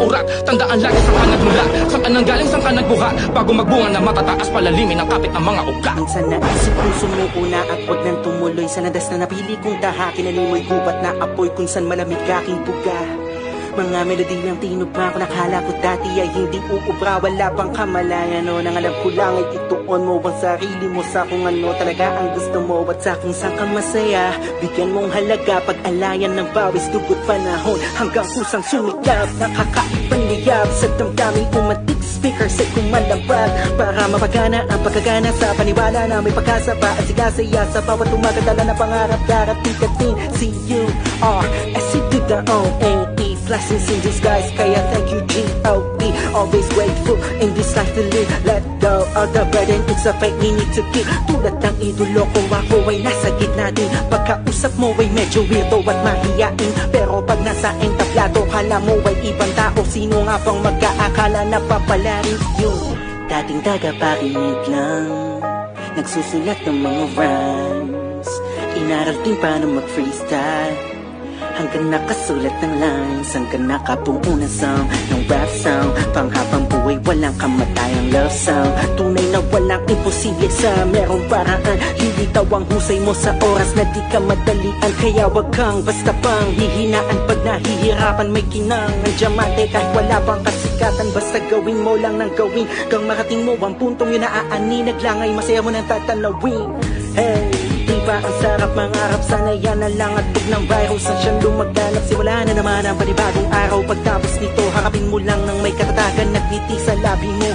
urat. Tandaan lagi saan ka nagmula, saan nanggaling, saan ka nagbuhat. Bago magbunga na matataas, palalimin ang kapit ang mga ugat. Minsan naisip kong sumuuna at wag nang tumuloy sa landas na napili kong tahakin. Animoy gubat na apoy kung saan malamig aking buga. Mga melodiyang tinupang ko, nakala ko dati ay hindi uubra. Wala pang kamalayan, no? Nang alam ko lang ay ituon mo ang sarili mo sa kung ano talaga ang gusto mo at sa kung saan ka masaya. Bigyan mong halaga pag-alayan ng bawis, dugot panahon hanggang kusang sumikap. Nakakaibang liyab sa damdamin, umatik speaker sa kumalambag para mapagana ang pagkagana sa paniwala na may pag-asa pa at sigasaya sa bawat umagadala na pangarap darating ka din. C-U-R-S-E to the O-N-E, blessings in disguise, kaya thank you G-O-E. Always grateful in this life to live. Let go of the burden, it's a fight we need to keep. Tulad ng idolo ko, ako ay nasa gitna din. Pagkausap mo ay medyo weirdo at mahiyain, pero pag nasa entablado, kala mo ay ibang tao. Sino nga bang mag-aakala na papalarin yun? Dating tagapakinig lang, nagsusulat ng mga rhymes, inaral din paano mag-freestyle, hanggang nakasulat ng lines, hanggang nakabuo ng song ng rap sound. Panghabang buhay, walang kamatayang love sound. Tunay na walang imposible sa merong paraan. Lilitaw ang husay mo sa oras na di ka madalian. Kaya wag kang basta pang hihinaan pag nahihirapan. May kinang ang diamante kahit wala pang kasikatan. Basta gawin mo lang ng gawin kang marating mo ang puntong yun na aaninag lang ay masaya mo nang tatanawin. Hey, diba ang sarap mangarap, sana yan na lang at tug ng virus ang siyang lumaganap. Siwala na naman ang panibagong araw. Pagtapos nito, harapin mo lang ng may katatagan, nagngiti sa labi mo.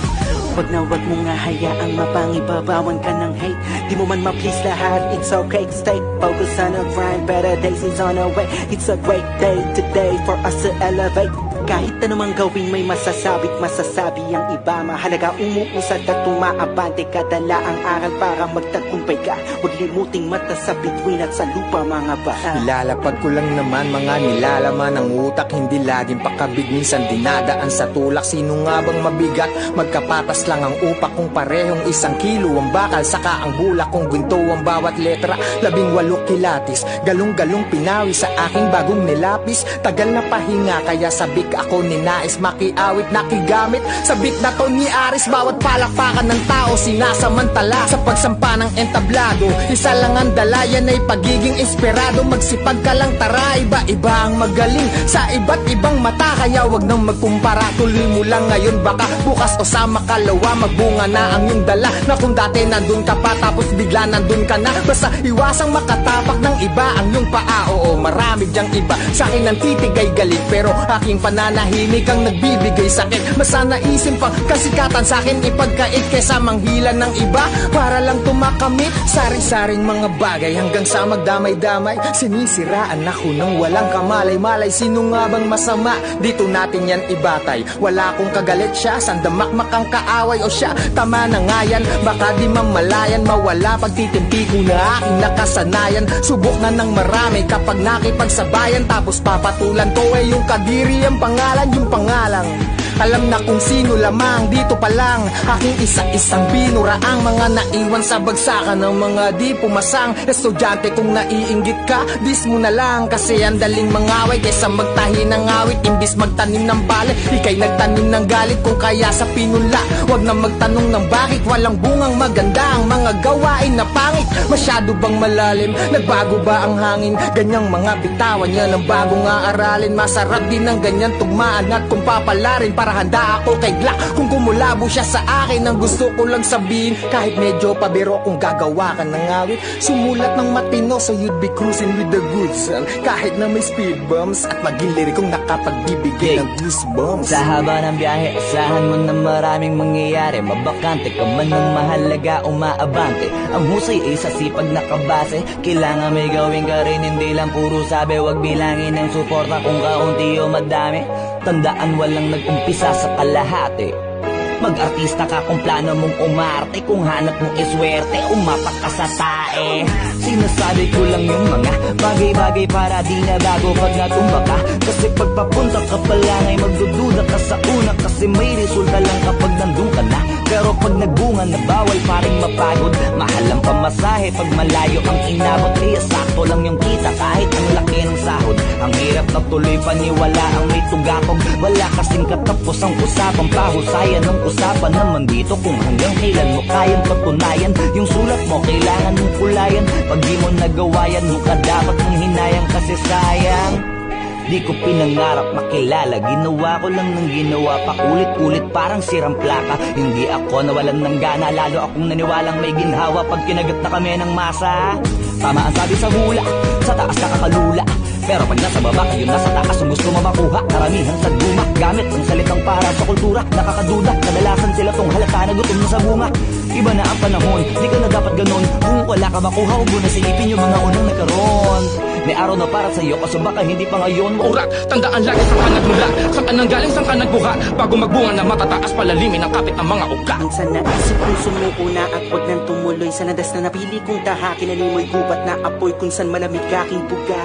Wag na wag mo nga hayaang mapangibabawan ka ng hate. Di mo man ma-please lahat, it's okay to stay focused on a grind. Better days is on our way. It's a great day today for us to elevate. Kahit anumang gawin may masasabi ang iba. Mahalaga umuusad at tumaabante, kadala ang aral para magtagumpay ka. Huwag limuting mata sa bituin at sa lupa mga bata. Ilalapag ko lang naman mga nilalaman ng utak, hindi laging pakabig, minsan dinadaan sa tulak. Sino nga bang mabigat? Magkapatas lang ang upak kung parehong 1 kilo ang bakal, saka ang bulak kung gwinto ang bawat letra. 18 kilatis, galong-galong pinawi sa aking bagong nilapis. Tagal na pahinga kaya sabik ako ninais makiawit, nakigamit sa beat na to ni Aris. Bawat palakpakan ng tao sinasamantala sa pagsampa ng entablado. Isa lang ang dala, yan ay pagiging inspirado. Magsipag ka lang tara, iba-iba ang magaling sa iba't ibang mata. Kaya wag nang magkumpara, tuloy mo lang ngayon, baka bukas o sa makalawa magbunga na ang iyong dala. Na kung dati nandun ka pa tapos bigla nandun ka na, basta iwasang makatapak ng iba ang iyong paa. Oo, marami dyang iba sa akin ang titigay galit, pero aking nanahimik ang nagbibigay sakit. Mas naisin pang kasikatan sa akin ipagkait kesa manghilan ng iba para lang tumakamit sari-saring mga bagay hanggang sa magdamay-damay. Sinisiraan ako ng walang kamalay-malay. Sino nga bang masama? Dito natin yan ibatay. Wala akong kagalit siya, sandamakmak ang kaaway o siya. Tama na nga yan, baka di mamalayan, mawala pagtitimpi ko na aking nakasanayan. Subok na ng marami kapag nakipagsabayan, tapos papatulan ko eh yung kadiri ang pangalan, yung pangalang alam na kung sino lamang. Dito pa lang aking isa-isang binura ang mga naiwan sa bagsakan ng mga di pumasang estudyante. Kung naiinggit ka, dis mo na lang, kasi ang daling mangaway kaysa magtahi ng awit. Imbis magtanim ng balik, ikay nagtanim ng galit. Kung kaya sa pinula, wag na magtanong ng bakit. Walang bungang maganda ang mga gawain na pangit. Masyado bang malalim? Nagbago ba ang hangin? Ganyang mga bitawan yan ang bagong aaralin. Masarap din ang ganyan tugmaan at kung papalarin, para handa ako kay Glock kung kumulabo siya sa akin. Ang gusto ko lang sabihin, kahit medyo pabiro, kung gagawa ka ng awit, sumulat ng matino so you'd be cruising with the good son. Kahit na may speed bumps at maging lirikong nakapagbibigay ng goosebumps. Sa haba ng biyahe, asahan mo na maraming mangyayari. Mabakante ka man ng mahalaga, umaabante. Ang husay ay sa sipag na kabase. Kailangan may gawin ka rin, hindi lang puro sabi. Wag bilangin ng suporta kung kaunti o madami. Tandaan walang nag-umpisa sa kalahati. Mag-artista ka kung plano mong umarte. Kung hanap mong iswerte, umapak ka sa tae. Sinasabi ko lang yung mga bagay-bagay para di na bago pag natumba ka. Kasi pagpapunta ka pa lang ay magdududa ka sa una, kasi may resulta lang kapag nandun ka na. Pero pag nagbunga na bawal pa rin mapagod. Mahal ang pamasahe pag malayo ang inabot. Kaya sakto lang yung kita kahit ang laki ng sahod. Ang hirap na tuloy paniwala ang may tugatog. Wala kasing katapos ang usapang pahusayan ng usapan naman dito kung hanggang kailan mo kayang patunayan. Yung sulat mo kailangan mong kulayan, pag di mo nagawa yan mukha dapat mong hinayang kasi sayang. Di ko pinangarap makilala, ginawa ko lang ng ginawa, paulit-ulit parang sirang plaka. Hindi ako nawalan ng gana, lalo akong naniwalang may ginhawa pag kinagat na kami ng masa. Tama ang sabi sa hula, sa taas nakakalula, pero pag nasa baba kayo nasa taas ang gusto mo makuha. Karamihan sa guma, gamit ang salitang para sa kultura. Nakakaduda, kadalasan sila tong halata na gutom na sa bunga. Iba na ang panahon, di ka na dapat ganun. Kung wala ka makuha, huwag mo na silipin yung mga unang nagkaroon. May araw na para sa'yo, kaso baka hindi pa ngayon. Urat, tandaan lagi saan ka nagmula, saan ka nanggaling, saan ka nagbuha. Bago magbunga na matataas, palalimin ang kapit ng mga ugat. Minsan naisip kong sumuko na at wag nang tumuloy sa landas na napili kong tahakin. Animoy gubat na apoy kung saan malamig aking buga.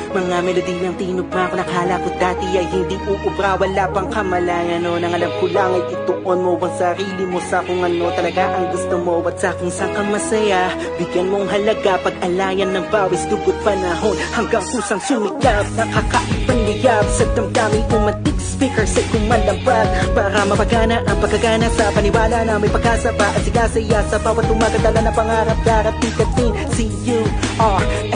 Mga melodiyang tinugma ko, nakala ko dati ay hindi uubra. Wala pang kamalayan, no? Nang alam ko lang ay ituon mo ang sarili mo sa kung ano talaga ang gusto mo at sa kung saan ka masaya. Bigyan mong halaga pag-alayan ng bawis, dugot panahon hanggang kusang sumikap. Nakakaibang liyab sa damdaming umatik, speaker sa kumalabag para mapagana ang pagkagana sa paniwala na may pag-asa pa at sigasaya sa bawat umagadala na pangarap. Darating ka din, C-U-R-S-E-D-O-N-E.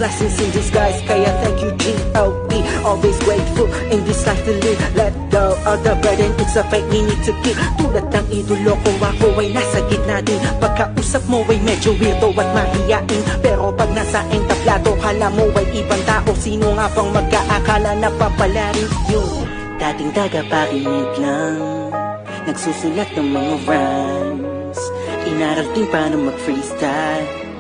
Blessings in disguise, kaya thank you G-O-E. Always grateful in this life to live. Let go of the burden, it's a fight we need to keep. Tulad ng idolo ko, ako ay nasa gitna din. Pagkausap mo ay medyo weirdo at mahiyain, pero pag nasa entablado, kala mo ay ibang tao. Sino nga bang mag-aakala na papalarin yun? Dating tagapakinig lang, nagsusulat ng mga rhymes, inaral din paano mag-freestyle,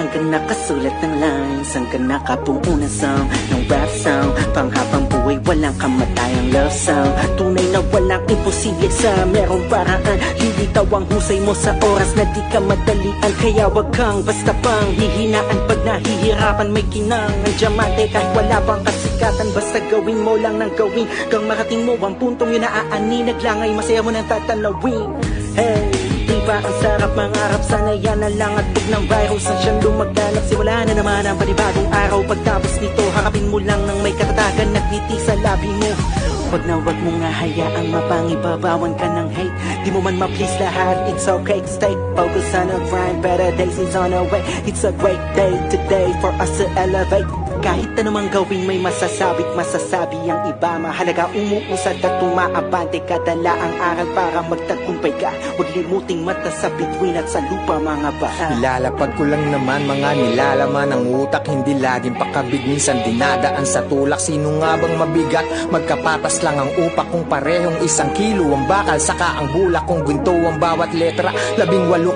hanggang nakasulat ng lines, hanggang nakabuo na song ng rap sound. Panghabang buhay, walang kamatayang love sound. Tunay na walang imposible sa merong paraan. Lilitaw ang husay mo sa oras na di ka madalian. Kaya wag kang basta pang hihinaan pag nahihirapan. May kinang ang diamante kahit wala pang kasikatan. Basta gawin mo lang ng gawin, kang marating mo ang puntong yun na aaninag lang ay masaya mo nang tatanawin. Hey, diba ang sarap mangarap, sana yan na lang at bug ng virus ang siyang lumaganap. Simula na naman ang panibagong araw, pagtapos nito harapin mo lang ng may katatagan, nagngiti sa labi mo. Wag na wag mo nga hayaang mapangibabawan ka ng hate. Di mo man ma-please lahat, it's okay, stay focused on a grind. Better days is on our way, it's a great day today for us to elevate. Kahit anumang gawin may masasabi't masasabi ang iba. Mahalaga umuusad at tumaabante, kadala ang aral para magtagumpay ka. Huwag limuting mata sa bituin at sa lupa mga baha. Ilalapag ko lang naman mga nilalaman ng utak, hindi laging pakabig, minsan dinadaan sa tulak. Sino nga bang mabigat? Magkapatas lang ang upak kung parehong 1 kilo ang bakal, saka ang bulak kung ginto ang bawat letra. 18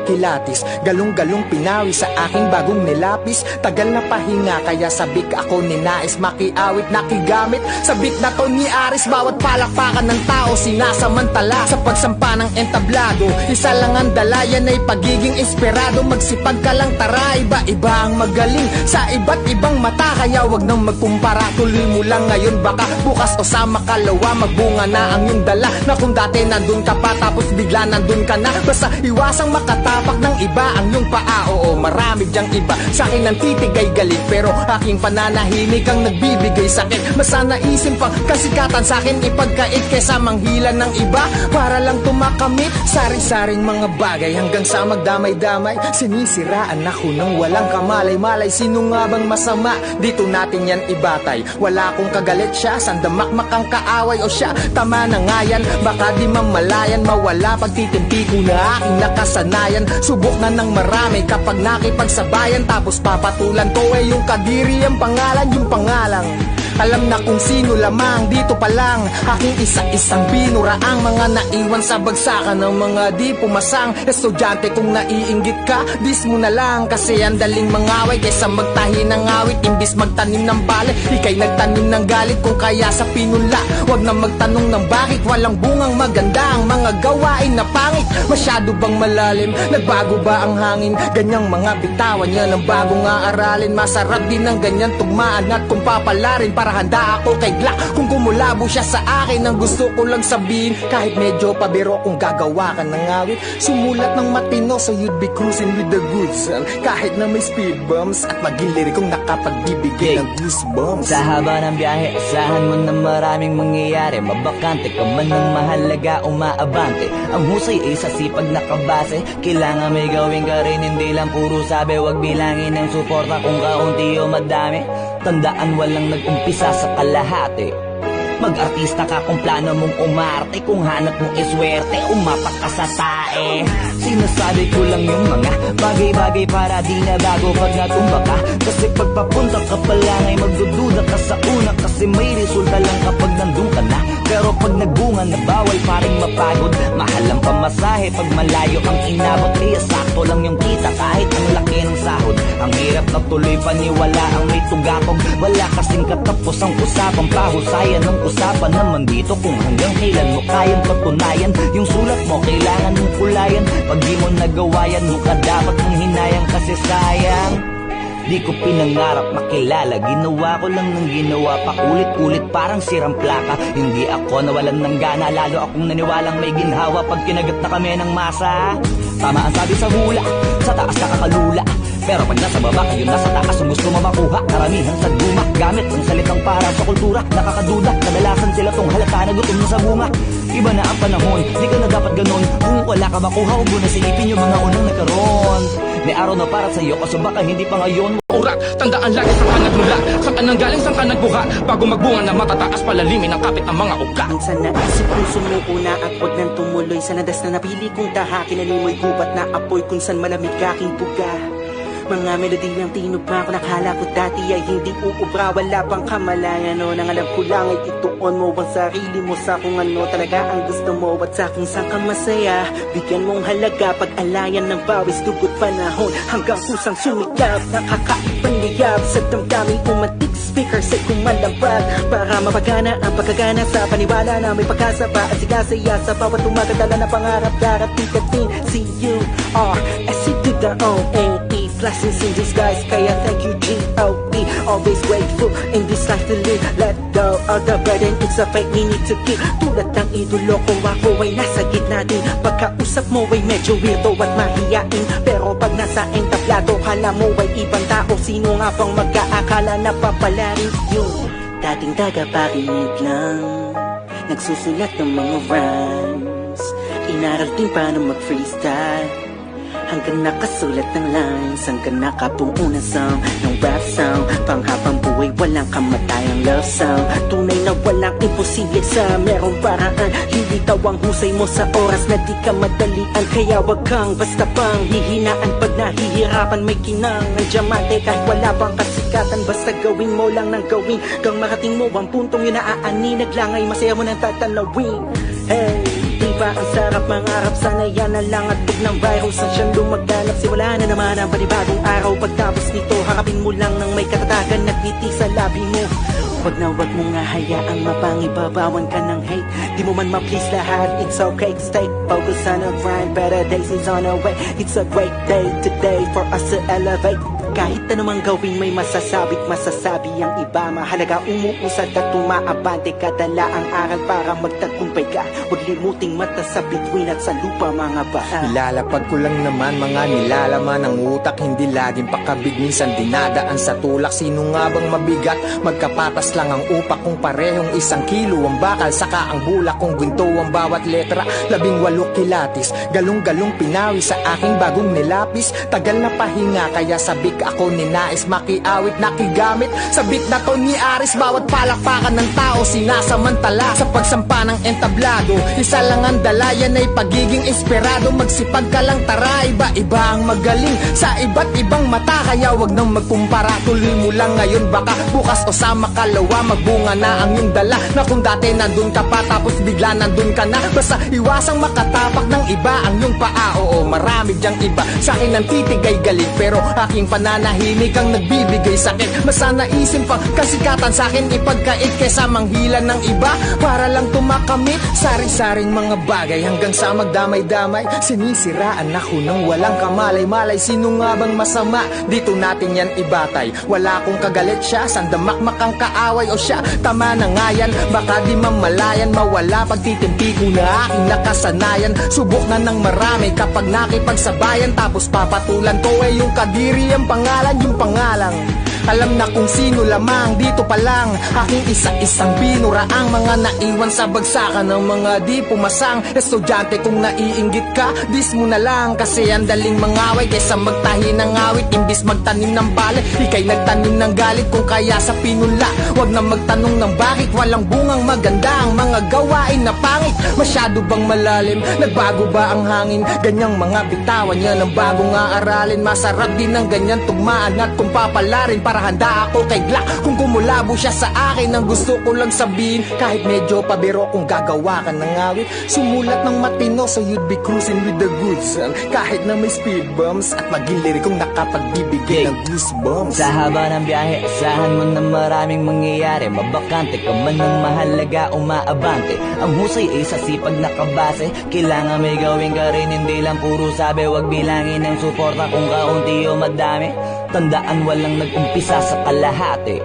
kilatis, galong-galong pinawi sa aking bagong nilapis. Tagal na pahinga kaya sabik ako ninais makiawit, nakigamit sa beat na to ni Aris. Bawat palakpakan ng tao sinasamantala sa pagsampa ng entablado. Isa lang ang dala, yan ay pagiging inspirado. Magsipag ka lang tara, iba-iba ang magaling sa iba't ibang mata. Kaya wag nang magkumpara, tuloy mo lang ngayon, baka bukas o sa makalawa magbunga na ang iyong dala. Na kung dati nandun ka pa tapos bigla nandun ka na, basta iwasang makatapak ng iba ang iyong paa. Oo, marami dyang iba sa akin ang titig ay galit, pero aking pananahimik ang nagbibigay sakit. Mas naisin pang kasikatan sa akin ipagkait kaysa manghila ng iba para lang tumakamit sari-saring mga bagay. Hanggang sa magdamay-damay, sinisiraan ako ng walang kamalay-malay. Sino nga bang masama? Dito natin yan ibatay. Wala akong kagalit siya, sandamakmak ang kaaway o siya. Tama na nga yan, baka di mamalayan, mawala pagtitimpi ko na aking nakasanayan. Subok na ng marami kapag nakipagsabayan, tapos papatulan ko eh yung kadiri ang pangalan, yung pangalang alam na kung sino lamang. Dito pa lang aking isa-isang binuraang mga naiwan sa bagsakan ng mga di pumasang estudyante. Kung naiinggit ka, dis mo na lang, kasi ang daling mangaway kaysa magtahi ng awit. Imbis magtanim ng bale, ikay nagtanim ng galit. Kung kaya sa pinula, Huwag na magtanong ng bakit walang bungang maganda ang mga gawain na pangit. Masyado bang malalim? Nagbago ba ang hangin? Ganyang mga bitawan niya ng bagong aaralin. Masarap din ang ganyan tugmaan at kung papalarin para handa ako kay Glock. Kung kumulabo siya sa akin ang gusto ko lang sabihin. Kahit medyo pabiro kung gagawa ka ng awit, sumulat ng matino so you'd be cruising with the goods. Kahit na may speed bumps at maging lirikong nakapagbibigay ng goosebumps. Sa haba ng biyahe, asahan mo na maraming mangyayari. Mabakante ka man ng mahalaga, umaabante. Ang husay ay sa sipag na kabase. Kailangan may gawin ka rin, hindi lang puro sabi. Huwag bilangin ng suporta kung kaunti o madami. Tandaan walang nag-umpisa sa kalahati. Mag-artista ka kung plano mong umarte. Kung hanap mong iswerte, umapak ka sa tae. Sinasabi ko lang yung mga bagay-bagay para di na bago pag natumba ka. Kasi pagpapunta ka pa lang ay magdududa ka sa una. Kasi may resulta lang kapag nandun ka na. Pero pag nagbunga na bawal pa rin mapagod. Mahal ang pamasahe pag malayo ang inabot. Kaya sakto lang yung kita kahit ang laki ng sahod. Ang hirap na tuloy paniwala ang may tugakog. Wala kasing katapos ang usapang pahusayan ng usapan naman dito kung hanggang kailan mo kayang patunayan. Yung sulat mo kailangan mong kulayan. Pag di mo nagawa yan, mukha dapat mong hinayang kasi sayang. Di ko pinangarap makilala, ginawa ko lang ng ginawa, paulit-ulit parang sirang plaka. Hindi ako nawalan ng gana, lalo akong naniwalang may ginhawa pag kinagat na kami ng masa. Tama ang sabi sa hula, sa taas nakakalula. Pero pag nasa baba kayo nasa taas ang gusto mo makuha. Karamihan sa guma, gamit ang salitang para sa kultura. Nakakaduda, kadalasan sila tong halata na gutom na sa bunga. Iba na ang panahon, di ka na dapat ganon. Kung wala ka makuha, huwag mo na silipin yung mga unang nagkaroon. May araw na para sa'yo, kaso baka hindi pa ngayon. Urat, tandaan lagi saan ka nagmula, saan ka nanggaling, saan ka nagbuha. Bago magbunga na matataas, palalimin ang kapit ang mga ugat. Minsan naisip kong sumuuna at huwag nang tumuloy. Sa nadas na napili kong tahakin, animoy gubat na apoy kung saan malamig aking buga. Mga melodiyang tinugma ko, nakala ko dati ay hindi uubra. Wala pang kamalayan, no, nang alam ko lang ay ituon mo ang sarili mo sa kung ano talaga ang gusto mo at sa kung saan ka masaya. Bigyan mong halaga pag-alayan ng bawis, dugot panahon hanggang kusang sumikap. Nakakaibang liyab sa damdaming umantik, speaker sa kumalambag para mapagana ang pagkagana sa paniwala na may pagkasa pa at sigasaya sa bawat umagadala na pangarap. Darating ka din, C-U-R-S-E to the O-N-E. Blessings in disguise, kaya thank you G-O-D. Always grateful in this life to live. Let go of the burden, it's a fight we need to keep. Tulad ng idolo ko, ako ay nasa gitna din. Pagkausap mo ay medyo weirdo at mahiyain. Pero pag nasa entablado, kala mo ay ibang tao. Sino nga bang mag-aakala na papalarin yun? Dating tagapakinig lang, nagsusulat ng mga rhymes. Inaral din paano mag-freestyle hanggang nakasulat ng lines, hanggang nakabuo na sound ng rap sound. Panghabang buhay, walang kamatayang love sound. Tunay na walang imposible sa merong paraan. Lilitaw ang husay mo sa oras na di ka madalian. Kaya wag kang basta pang hihinaan pag nahihirapan. May kinang ng diamante kahit wala pang kasikatan. Basta gawin mo lang ng gawin kang marating mo ang puntong yun na aani. Naglangay, masaya mo nang tatanawin. Hey, diba ang sarap mangarap? Sana yan na lang at tug ng virus ang siyang lumaganap. Siwala na naman ang panibagong araw. Pagtapos nito, harapin mo lang ng may katatagan. Nagngiti sa labi mo. Wag na wag mo nga hayaang mapangibabawan ka ng hate. Di mo man ma-please lahat, it's okay. Stay focused on a grind, better days is on our way. It's a great day today for us to elevate. Kahit anumang gawin may masasabi't masasabi ang iba. Mahalaga umuusad at tumaabante ka. Dala ang aral para magtagumpay ka. Huwag limuting mata sa bituin at sa lupa mga baa. Ilalapag ko lang naman mga nilalaman ng utak. Hindi laging pakabig, minsan dinadaan sa tulak. Sino nga bang mabigat? Magkapatas lang ang upak. Kung parehong 1 kilo ang bakal, saka ang bulak. Kung ginto ang bawat letra, 18 kilatis. Galong-galong pinawi sa aking bagong nilapis. Tagal na pahinga kaya sabik ako ninais makiawit, nakigamit sa beat na to ni Aris. Bawat palakpakan ng tao sinasamantala sa pagsampa ng entablado. Isa lang ang dala, yan ay pagiging inspirado. Magsipag ka lang tara, iba-iba ang magaling sa iba't ibang mata. Kaya wag nang magkumpara, tuloy mo lang ngayon. Baka bukas o sa makalawa magbunga na ang iyong dala. Na kung dati nandun ka pa tapos bigla nandun ka na. Basta iwasang makatapak ng iba ang iyong paa. Oo, marami dyang iba sa akin ang titig ay galing, pero aking panahon nananahimik ang nagbibigay sakit. Mas naisin pang kasikatan sa'kin ipagkait kesa manghila ng iba para lang tumakamit sari-saring mga bagay hanggang sa magdamay-damay. Sinisiraan ako ng walang kamalay-malay. Sino nga bang masama? Dito natin yan ibatay. Wala akong kagalit siya, sandamakmak ang kaaway o siya. Tama na nga yan, baka di mamalayan, mawala pagtitimpi ko na aking nakasanayan. Subok na ng marami kapag nakipagsabayan, tapos papatulan ko yung kadiri ang pangalan, yung pangalang alam na kung sino lamang. Dito pa lang aking isa-isang binuraang mga naiwan sa bagsakan ng mga di pumasang estudyante. Kung naiinggit ka, dis mo na lang, kasi ang daling mangaway kaysa magtahi ng awit. Imbis magtanim ng bale, ikay nagtanim ng galit. Kung kaya sa pinula, wag na magtanong ng bakit. Walang bungang maganda ang mga gawain na pangit. Masyado bang malalim? Nagbago ba ang hangin? Ganyang mga bitawan yan ang bagong aaralin. Masarap din ang ganyan tugmaan at kung papalarin, para handa ako kay Glock kung kumulabo siya sa akin. Ang gusto ko lang sabihin, kahit medyo pabiro, kung gagawa ka ng awit, sumulat ng matino so you'd be cruising with the goods. Kahit na may speed bumps at maging lirikong nakapagbibigay ng goosebumps. Sa haba ng biyahe, asahan mo na maraming mangyayari. Mabakante ka man ng mahalaga, umaabante. Ang husay ay sa sipag nakabase. Kailangan may gawin ka rin, hindi lang puro sabi. Wag bilangin ng suporta kung kaunti o madami. Tandaan walang nag-umpisa sa kalahati.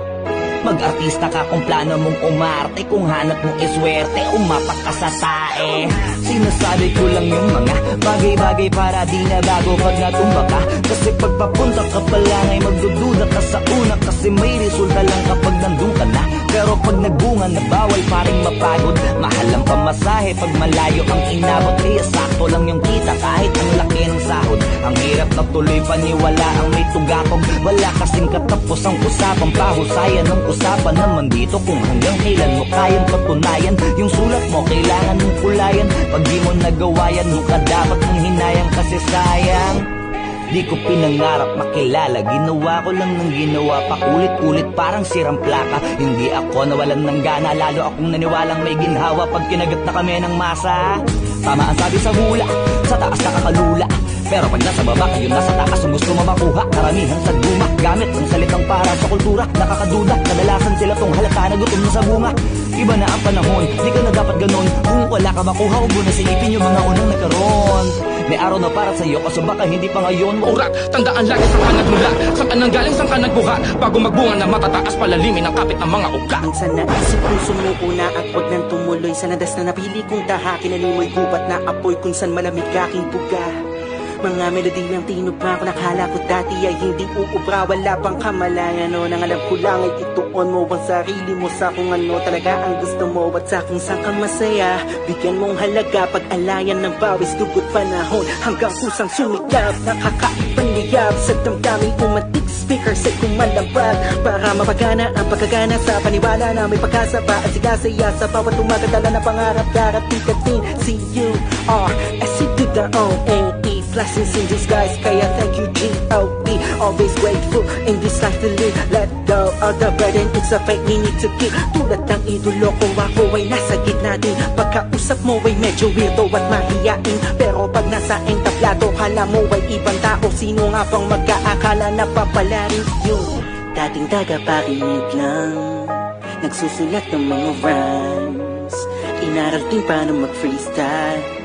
Mag-artista ka kung plano mong umarte. Kung hanap mong iswerte, umapak ka sa tae. Sinasabi ko lang yung mga bagay-bagay para di na bago pag natumba ka. Kasi pagpapunta ka pa lang ay magdududa ka sa una, kasi may resulta lang kapag nandun ka na. Pero pag nagbunga na bawal pa rin mapagod. Mahal ang pamasahe pag malayo ang inabot. Kaya sakto lang yung kita kahit ang laki ng sahod. Ang hirap na tuloy paniwala ang may tugatog. Wala kasing katapos ang usapang pahusayan ng usapan naman dito kung hanggang kailan mo kayang patunayan. Yung sulat mo kailangan mong kulayan. Pag di mo nagawa yan, ka dapat mong hinayang, kasi sayang. Di ko pinangarap makilala, ginawa ko lang ng ginawa, paulit-ulit parang sirang plaka. Hindi ako nawalan ng gana, lalo akong naniwalang may ginhawa pag kinagat na kami ng masa. Tama ang sabi sa hula, sa taas nakakalula. Pero pag nasa baba kayo nasa taas, ang gusto mo makuha, karamihan sa guma. Gamit ang salitang para sa kultura, nakakaduda. Kadalasan sila tong halata na gutom na sa bunga. Iba na ang panahon, di ka na dapat ganon. Kung wala ka makuha, huwag mo na silipin yung mga unang nagkaroon. May araw na para sa'yo, kaso baka hindi pa ngayon. Urat, tandaan lagi saan ka nagmula, saan ka nanggaling, saan ka nagbuha. Bago magbunga na matataas, palalimin ang kapit ng mga uga. Minsan naisip kong sumuuna at wag nang tumuloy sa landas na napili kong tahakin. Animoy gubat na apoy kung saan malamig aking buga. Mga melodiyang tinugma ko, nakala ko dati ay hindi uubra. Wala pang kamalayan, no? Nang alam ko lang ay ituon mo ang sarili mo sa kung ano talaga ang gusto mo at sa kung saan ka masaya. Bigyan mong halaga pag-alayan ng bawis, dugot panahon hanggang kusang sumikap. Nakakaibang liyab sa damdaming umatik, speaker set kong malambag para mapagana ang pagkagana sa paniwala na may pagkasa pa at sigasaya sa bawat tumagadala na pangarap. Darating ka din, C-U-R-S-E to the O-N-E. Blessings in disguise, kaya thank you G-O-D. Always grateful in this life to live. Let go of the burden, it's a fate we need to keep. Tulad ng idolo ko, ako ay nasa gitna din. Pagkausap mo ay medyo weirdo at mahiyain, pero pag nasa entablado, kala mo ay ibang tao. Sino nga bang mag-aakala na papalarin yun? Dating tagapakinig lang, nagsusulat ng mga rhymes. Inaral din paano mag-freestyle,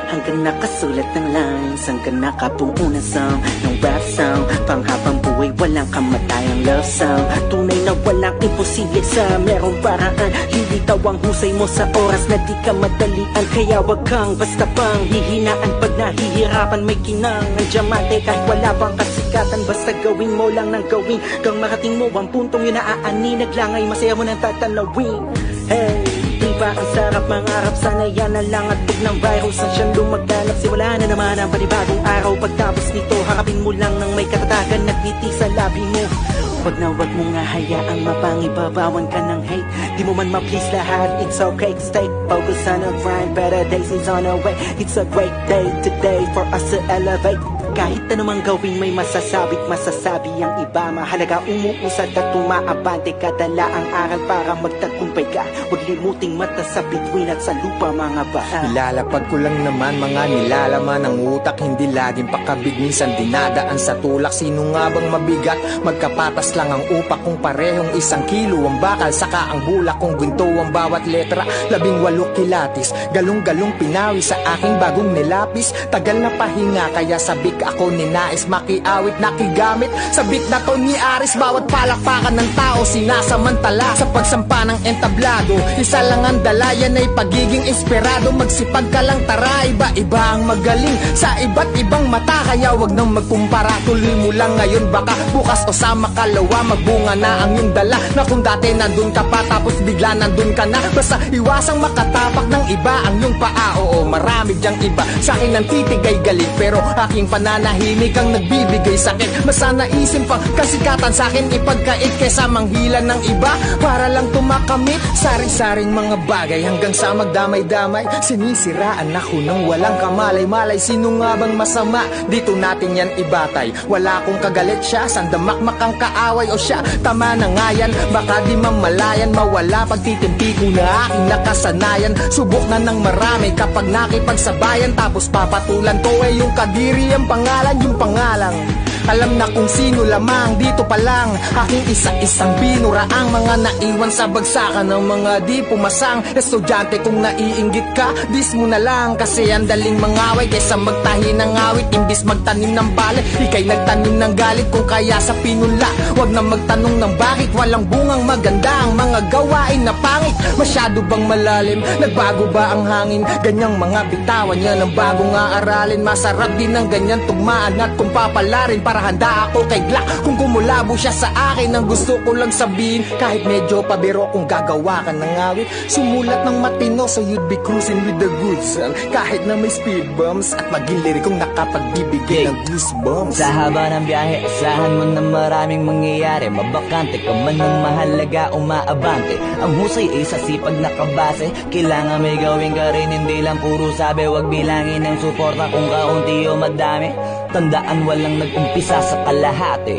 hanggang nakasulat ng lines, hanggang nakabuo na song ng rap sound. Panghabang buhay, walang kamatayang love song. Tunay na walang imposible sa merong paraan. Lilitaw ang husay mo sa oras na di ka madalian. Kaya wag kang basta pang hihinaan pag nahihirapan. May kinang ng diamante kahit wala pang kasikatan. Basta gawin mo lang ng gawin, kang marating mo ang puntong yun na aani. Naglangay, masaya mo nang tatanawin. Hey, diba ang sarap mangarap, sana yan na lang at bug ng virus ang siyang lumaganap. Siwala na naman ang panibagong araw. Pagtapos nito, harapin mo lang ng may katatagan, nagwiti sa labi mo. Wag na wag mo nga hayaang mapangibabawan ka ng hate. Di mo man ma-please lahat, it's okay, stay focused on a grind. Better days is on the way, it's a great day today for us to elevate. Kahit anumang gawin may masasabi't masasabi ang iba. Mahalaga umuusad at umaabante, kadala ang aral para magtagumpay ka. Huwag limuting mata sa bituin at sa lupa mga bata. Ilalapag ko lang naman mga nilalaman ng utak, hindi laging pakabig, minsan dinadaan sa tulak. Sino nga bang mabigat? Magkapatas lang ang upak kung parehong 1 kilo ang bakal, saka ang bulak kung ginto ang bawat letra. 18 kilatis, galong-galong pinawi sa aking bagong nilapis. Tagal na pahinga kaya sabik ako ninais, makiawit nakigamit. Sabik na to ni Aris, bawat palakpakan ng tao sinasamantala. Sa pagsampa ng entablado, isa lang ang dala, yan ay pagiging inspirado. Magsipag ka lang tara, iba-iba ang magaling sa iba't ibang mata, kaya wag nang magkumpara. Tuloy mo lang ngayon, baka bukas o sa makalawa magbunga na ang iyong dala. Na kung dati nandun ka pa tapos bigla nandun ka na, basta iwasang makatapak ng iba ang iyong paa. Oo, marami dyang iba sa akin ang titig ay galit, pero aking pananahimik ang nagbibigay sakit. Mas naisin pang kasikatan sa akin ipagkait kaysa manghilan ng iba para lang tumakamit. Saring-saring mga bagay hanggang sa magdamay-damay, sinisiraan ako ng walang kamalay-malay. Sino nga bang masama? Dito natin yan ibatay. Wala akong kagalit siya, sandamakmak ang kaaway o siya. Tama na nga yan, baka di mamalayan, mawala pagtitimpi ko na aking nakasanayan. Subok na ng marami kapag nakipagsabayan, tapos papatulan ko eh yung kadiri ang pangalan, yung pangalang alam na kung sino lamang. Dito pa lang aking isa-isang binuraang mga naiwan sa bagsakan ng mga di pumasang estudyante. Kung naiinggit ka, dis mo na lang, kasi ang daling mangaway kaysa magtahi ng awit. Imbis magtanim ng bale, ikay nagtanim ng galit. Kung kaya sa pinula, wag na magtanong ng bakit. Walang bungang maganda ang mga gawain na pangit. Masyado bang malalim? Nagbago ba ang hangin? Ganyang mga bitawan yan ang bagong aaralin. Masarap din ang ganyan tugmaan, at kung papalarin para handa ako kay Glock. Kung kumulabo siya sa akin, ang gusto ko lang sabihin, kahit medyo pabiro kung gagawa ka ng awit, sumulat ng matino so you'd be cruising with the goods. Kahit na may speed bumps, at maging lirikong nakapagbibigay ng goosebumps. Sa haba ng biyahe, asahan mo na maraming mangyayari. Mabakante ka man ng mahalaga, umaabante. Ang husay ay sa sipag na kabase, kailangan may gawin ka rin, hindi lang puro sabi. Wag bilangin ng suporta kung kaunti o madami. Tandaan walang nag-umpisa sa kalahati.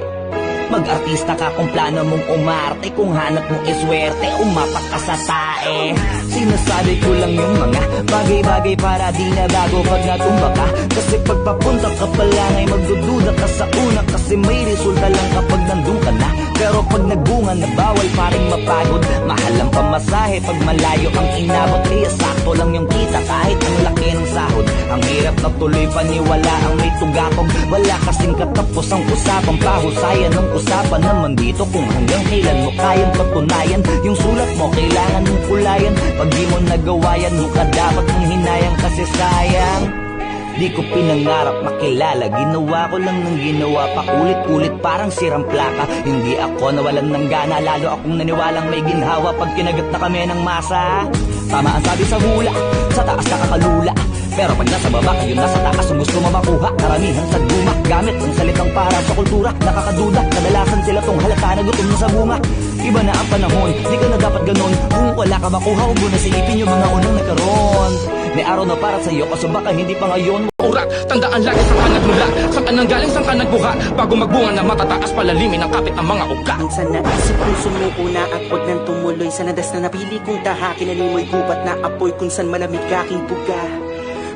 Mag-artista ka kung plano mong umarte, kung hanap mong iswerte, umapak ka sa tae. Sinasabi ko lang yung mga bagay-bagay para di na bago pag natumba ka. Kasi pagpapunta ka pa lang ay magdududa ka sa una, kasi may resulta lang kapag nandun ka na. Pero pag nagbunga na bawal pa rin mapagod. Mahal ang pamasahe pag malayo ang inabot, kaya sakto lang yung kita kahit ang laki ng sahod. Ang hirap na tuloy paniwala ang may tugakog. Wala kasing katapos ang usapang pahusayan ng usapan naman dito kung hanggang kailan mo kayang patunayan. Yung sulat mo kailangan mong kulayan, pag di mo nagawa yan mukha dapat mong hinayang, kasi sayang di ko pinangarap makilala. Ginawa ko lang ng ginawa, paulit-ulit parang sirang plaka. Hindi ako nawalan ng gana, lalo akong naniwalang may ginhawa pag kinagat na kami ng masa. Tama ang sabi sa hula, sa taas nakakalula, pero pag nasa baba kayo nasa taas ang gusto mo makuha. Karamihan sa guma, gamit ang salitang para sa kultura. Nakakaduda, kadalasan sila tong halata na gutom na sa bunga. Iba na ang panahon, di ka na dapat ganun. Kung wala ka makuha, huwag mo na silipin yung mga unang nagkaroon. May araw na para sa'yo, kaso baka hindi pa ngayon. Urat, tandaan lagi saan ka nagmula, saan ka nanggaling, saan ka nagbuha. Bago magbunga na matataas, palalimin ang kapit ang mga uga. Minsan naisip kong sumuuna at wag nang tumuloy sa landas na napili kong tahakin. Animoy gubat na apoy kung san malamig aking buga.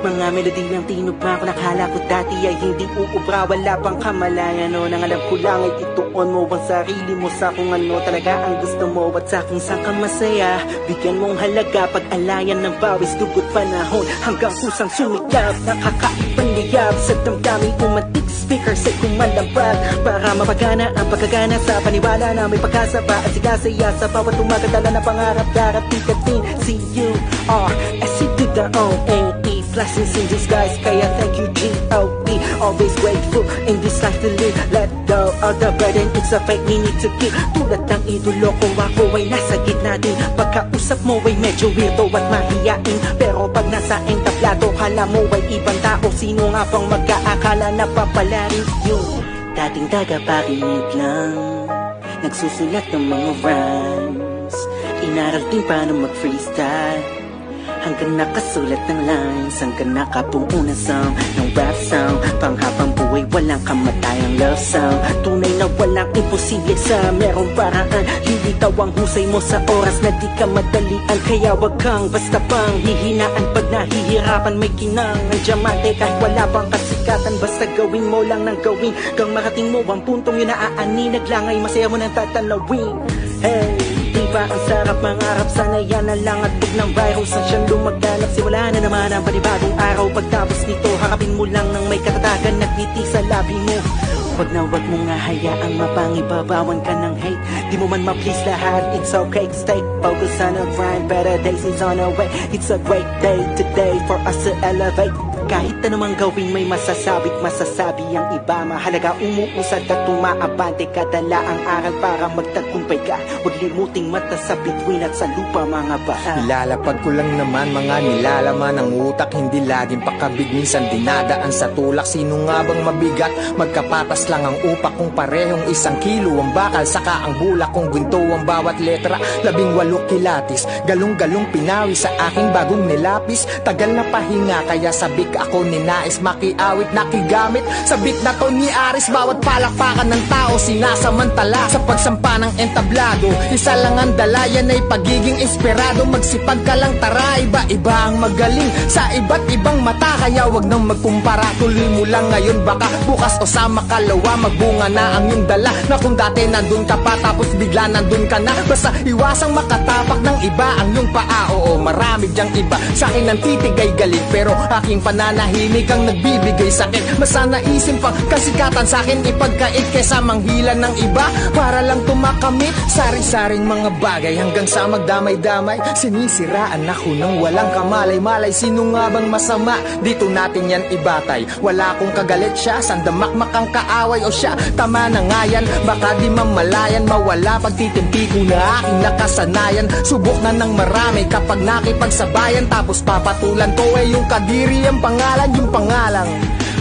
Mga melodiyang tinugma ko, nakala ko dati ay hindi uubra. Wala pang kamalayan, no, nang alam ko lang ay ituon mo ang sarili mo sa kung ano talaga ang gusto mo. At sa kung saan ka masaya, bigyan mong halaga, pag-alayan ng bawis, dugot panahon hanggang kusang sumikap. Nakakaibang liyab sa damdamin, umatik speaker sa kumalampag, para mapagana ang pagkagana sa paniwala na may pag-asa pa at sigasaya sa bawat umagadala na pangarap. Darating ka din, C-U-R-S-E-D-O-N-E, blessings in disguise, kaya thank you G-O-D. Always grateful in this life to live. Let go of the burden, it's a fight we need to keep. Tulad ng idolo ko, ako ay nasa gitna din. Pagkausap mo ay medyo weirdo at mahiyain, pero pag nasa entablado, kala mo ay ibang tao. Sino nga bang magkaakala na papalarin yun? Dating tagapakinig lang, nagsusulat ng mga rhymes, inaral din paano mag-freestyle. Hanggang nakasulat ng lines, hanggang nakabuo na song ng rap song. Panghabang buhay, walang kamatayang love song. Tunay na walang imposible sa merong paraan. Hindi daw ang husay mo sa oras na di ka madalian. Kaya wag kang basta pang hihinaan. Pag nahihirapan may kinang ang diamante. Kahit wala bang kasikatan, basta gawin mo lang ng gawin. Gang marating mo ang puntong yun na aani. Naglangay, masaya mo nang tatanawin. Hey, di ba ang sarap mangarap? Sana yan na lang at pag ng virus ang siyang lumaganap. Simula na naman ang panibagong araw. Pagtapos nito, harapin mo lang ng may katatagan. Nagtiti sa labi mo. Wag na wag mo nga hayaang mapangibabawan ka ng hate. Di mo man ma-please lahat, it's okay. Stay focused on the grind, better days is on the way. It's a great day today for us to elevate. Kahit anumang gawin may masasabi't masasabi ang iba. Mahalaga umuusad at tumaabante. Kadala ang aral para magtagumpay ka. Huwag limuting mata sa bituin at sa lupa mga bata. Ilalapag ko lang naman mga nilalaman ng utak. Hindi laging pakabig, minsan dinadaan sa tulak. Sino nga bang mabigat? Magkapatas lang ang upak. Kung parehong 1 kilo ang bakal, saka ang bulak. Kung ginto ang bawat letra, 18 kilatis. Galong-galong pinawi sa aking bagong nilapis. Tagal na pahinga kaya sabik ako ninais makiawit nakigamit. Sa beat na to ni Aris, bawat palakpakan ng tao sinasamantala sa pagsampa ng entablado. Isa lang ang dala, yan ay pagiging inspirado. Magsipag ka lang tara, iba-iba ang magaling sa iba't ibang mata. Kaya wag nang magkumpara, tuloy mo lang ngayon. Baka bukas o sa makalawa magbunga na ang iyong dala. Na kung dati nandun ka pa tapos bigla nandun ka na. Basta iwasang makatapak ng iba ang iyong paa. Oo, marami dyang iba sa akin ang titigay galing, pero aking pananahimik ang nagbibigay sakit. Mas naisin pang kasikatan sa akin ipagkait kaysa manghilan ng iba para lang tumakamit. Sari-saring mga bagay hanggang sa magdamay-damay. Sinisiraan ako ng walang kamalay-malay. Sino nga bang masama? Dito natin yan ibatay. Wala akong kagalit siya, sandamakmak ang kaaway o siya. Tama na nga yan, baka di mamalayan. Mawala pagtitimpi ko na aking nakasanayan. Subok na ng marami kapag nakipagsabayan. Tapos papatulan ko eh yung kadiri ang pangalan, yung pangalang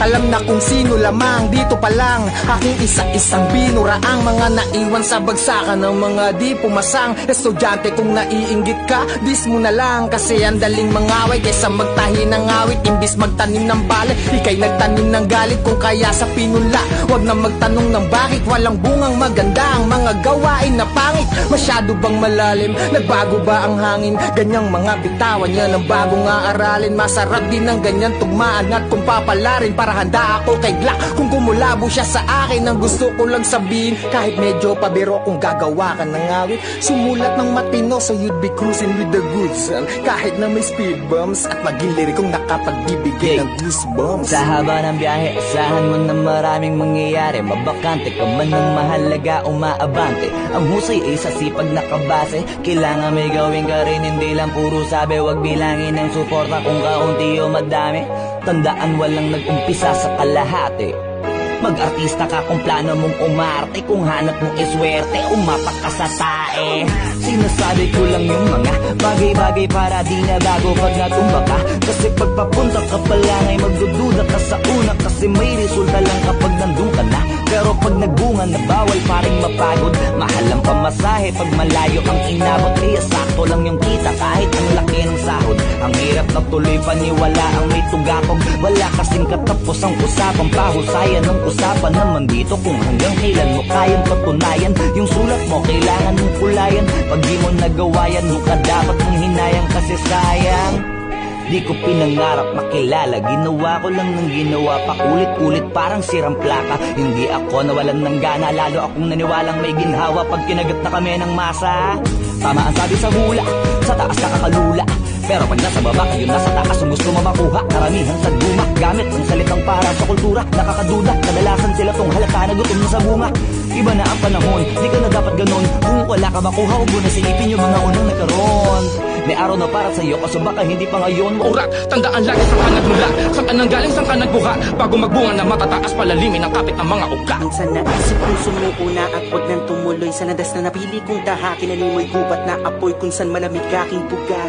alam na kung sino lamang. Dito pa lang aking isa-isang binuraang mga naiwan sa bagsakan ng mga di pumasang estudyante. Kung naiinggit ka, dis mo na lang, kasi ang daling mangaway kaysa magtahi ng awit. Imbis magtanim ng balik, ikay nagtanim ng galit. Kung kaya sa pinula, wag na magtanong ng bakit. Walang bungang maganda ang mga gawain na pangit. Masyado bang malalim? Nagbago ba ang hangin? Ganyang mga bitawan yan ang bagong aaralin. Masarap din ang ganyan tugmaan at kung papalarin. Para handa ako kay Glock kung kumulabo siya sa akin. Ang gusto ko lang sabihin, kahit medyo pabiro, kung gagawa ka ng awit, sumulat ng matino so you'd be cruising with the goods. Kahit na may speed bumps at maging lirikong nakapagbibigay ng goosebumps. Sa haba ng biyahe, asahan mo na maraming mangyayari. Mabakante ka man ng mahalaga, umaabante. Ang husay ay sa sipag na kabase. Kailangan may gawin ka rin, hindi lang puro sabi. Wag bilangin ng suporta kung kaunti o madami. Tandaan walang nag-umpisa sa kalahati. Mag-artista ka kung plano mong umarte. Kung hanap mong iswerte, umapak ka sa tae. Sinasabi ko lang yung mga bagay-bagay para di na bago pag natumba ka. Kasi pagpapunta ka pa lang ay magdududa ka sa una. Kasi may resulta lang kapag nandun ka na. Pero pag nagbunga na bawal pa rin mapagod. Mahal ang pamasahe pag malayo ang inabot. Kaya sakto lang yung kita kahit ang laki ng sahod. Ang hirap na tuloy paniwala ang may tugakog. Wala kasing katapos ang usapang pahusayan ng usapan naman dito kung hanggang kailan mo kayang patunayan. Yung sulat mo kailangan mong kulayan. Pag di mo nagawa yan, ka dapat mong hinayang kasi sayang. Di ko pinangarap makilala, ginawa ko lang ng ginawa, paulit-ulit parang sirang plaka. Hindi ako nawalan ng gana, lalo akong naniwalang may ginhawa pag kinagat na kami ng masa. Tama ang sabi sa hula, sa taas nakakalula. Pero pag nasa baba, kayo nasa taas ang gusto mo makuha. Karamihan sa guma, gamit ang salitang para sa kultura. Nakakaduda, kadalasan sila tong halata na gutom na sa bunga. Iba na ang panahon, di ka na dapat ganun. Kung wala ka makuha, huwag mo na silipin yung mga unang nagkaroon. May araw na para sa'yo, kaso baka hindi pa ngayon. Urak, tandaan lagi saan ka nagmula. Saan ka nanggaling, saan ka nagbuha. Bago magbunga na matataas, palalimin ang kapit ang mga uka. Minsan naisip kong sumuuna at wag nang tumuloy. Sa landas na napili kong tahakin, animoy gubat na apoy kung saan malamig aking buga.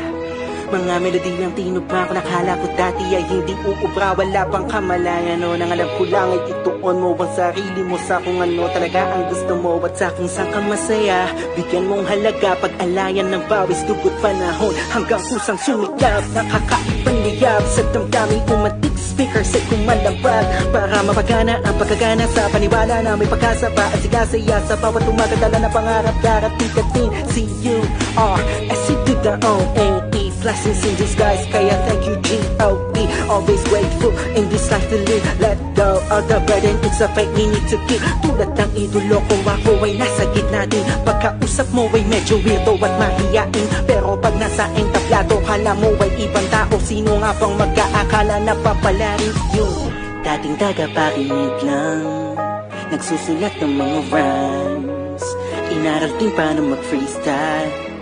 Mga melodiyang tinugma ko, nakala ko dati ay hindi uubra. Wala pang kamalayan, no? Nang alam ko lang ay ituon mo ang sarili mo sa kung ano talaga ang gusto mo at sa kung saan ka masaya. Bigyan mong halaga, pag-alayan ng bawis, dugot panahon hanggang kusang sumikap. Nakakaibang liyab sa damdamin, umatik speaker sa kumalabag para mapagana ang pagkagana sa paniwala na may pag-asa pa at sigasaya sa bawat tumagadala na pangarap. Darating ka din, C-U-R-S-E to the O-N-E. Blessings in disguise, kaya thank you G-O-D. Always grateful in this life to live. Let go of the burden, it's a fight we need to keep. Tulad ng idolo ko, ako ay nasa gitna din. Pagkausap mo ay medyo weirdo at mahiyain, pero pag nasa entablado, kala mo ay ibang tao. Sino nga bang mag-aakala na papalarin yun? Dating tagapakinig lang, nagsusulat ng mga rhymes. Inaral din paano mag-freestyle,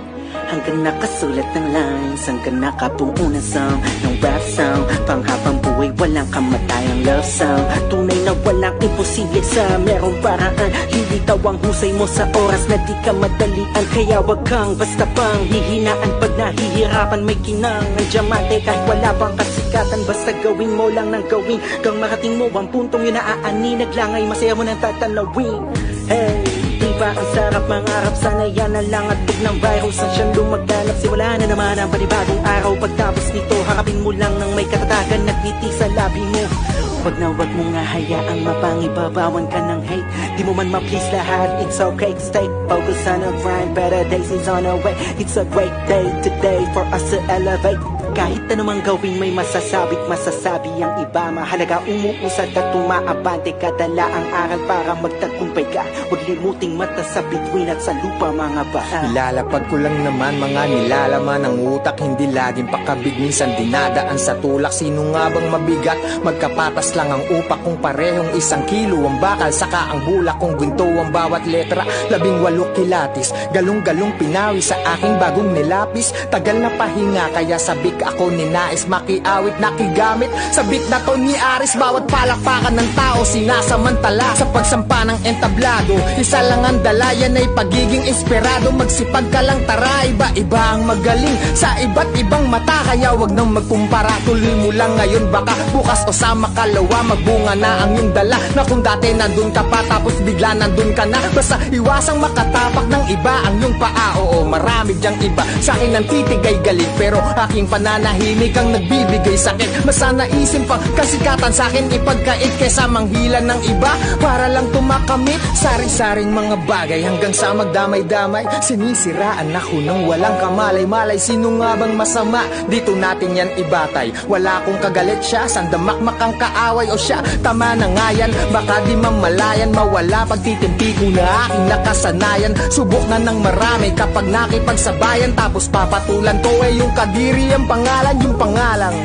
hanggang nakasulat ng lines, hanggang nakabuo ng song ng rap sound. Panghabang buhay, walang kamatayang love song. Tunay na walang imposible sa merong paraan. Hindi daw ang husay mo sa oras na di ka madalian. Kaya wag kang basta pang hihinaan pag nahihirapan. May kinang ang diamante kahit wala pang kasikatan. Basta gawin mo lang ng gawin, kang marating mo ang puntong yun na aani. Naglangay, masaya mo nang tatanawin. Hey, diba ang sarap mangarap? Sana yan na lang at tug ng virus ang siyang lumaganap. Siwala na naman ang panibagong araw. Pagtapos nito, harapin mo lang ng may katatagan. Nagngiti sa labi mo. Wag na wag mo nga hayaang mapangibabawan ka ng hate. Di mo man ma-please lahat, it's okay. Stay focused on the grind, better days is on our way. It's a great day today for us to elevate. Kahit anumang gawin may masasabi't masasabi ang iba. Mahalaga umuusad at tumaabante, kadala ang aral para magtagumpay ka. Huwag limuting mata sa bituin at sa lupa mga bata. Ilalapag ko lang naman mga nilalaman ng utak, hindi laging pakabig, minsan dinadaan sa tulak. Sino nga bang mabigat? Magkapatas lang ang upak kung parehong 1 kilo ang bakal, saka ang bulak kung ginto ang bawat letra. 18 kilatis, galong-galong pinawi sa aking bagong nilapis. Tagal na pahinga kaya sabik ako ninais makiawit, nakigamit sa beat na to ni Aris. Bawat palakpakan ng tao sinasamantala sa pagsampa ng entablado. Isa lang ang dala, yan ay pagiging inspirado. Magsipag ka lang tara, iba-iba ang magaling sa iba't ibang mata. Kaya wag nang magkumpara, tuloy mo lang ngayon, baka bukas o sa makalawa magbunga na ang iyong dala. Na kung dati nandun ka pa tapos bigla nandun ka na, basta iwasang makatapak ng iba ang iyong paa. Oo, marami dyang iba sa akin ang titigay galit, pero aking pananahimik ang nagbibigay sakit. Mas naisin pang kasikatan sa akin ipagkait kaysa manghilan ng iba para lang tumakamit sari-saring mga bagay hanggang sa magdamay-damay. Sinisiraan ako ng walang kamalay-malay. Sino nga bang masama? Dito natin yan ibatay. Wala akong kagalit siya, sandamakmak ang kaaway o siya. Tama na nga yan, baka di mamalayan, mawala pagtitimpi ko na aking nakasanayan. Subok na ng marami kapag nakipagsabayan, tapos papatulan ko yung kadiri ang pangalan, yung pangalang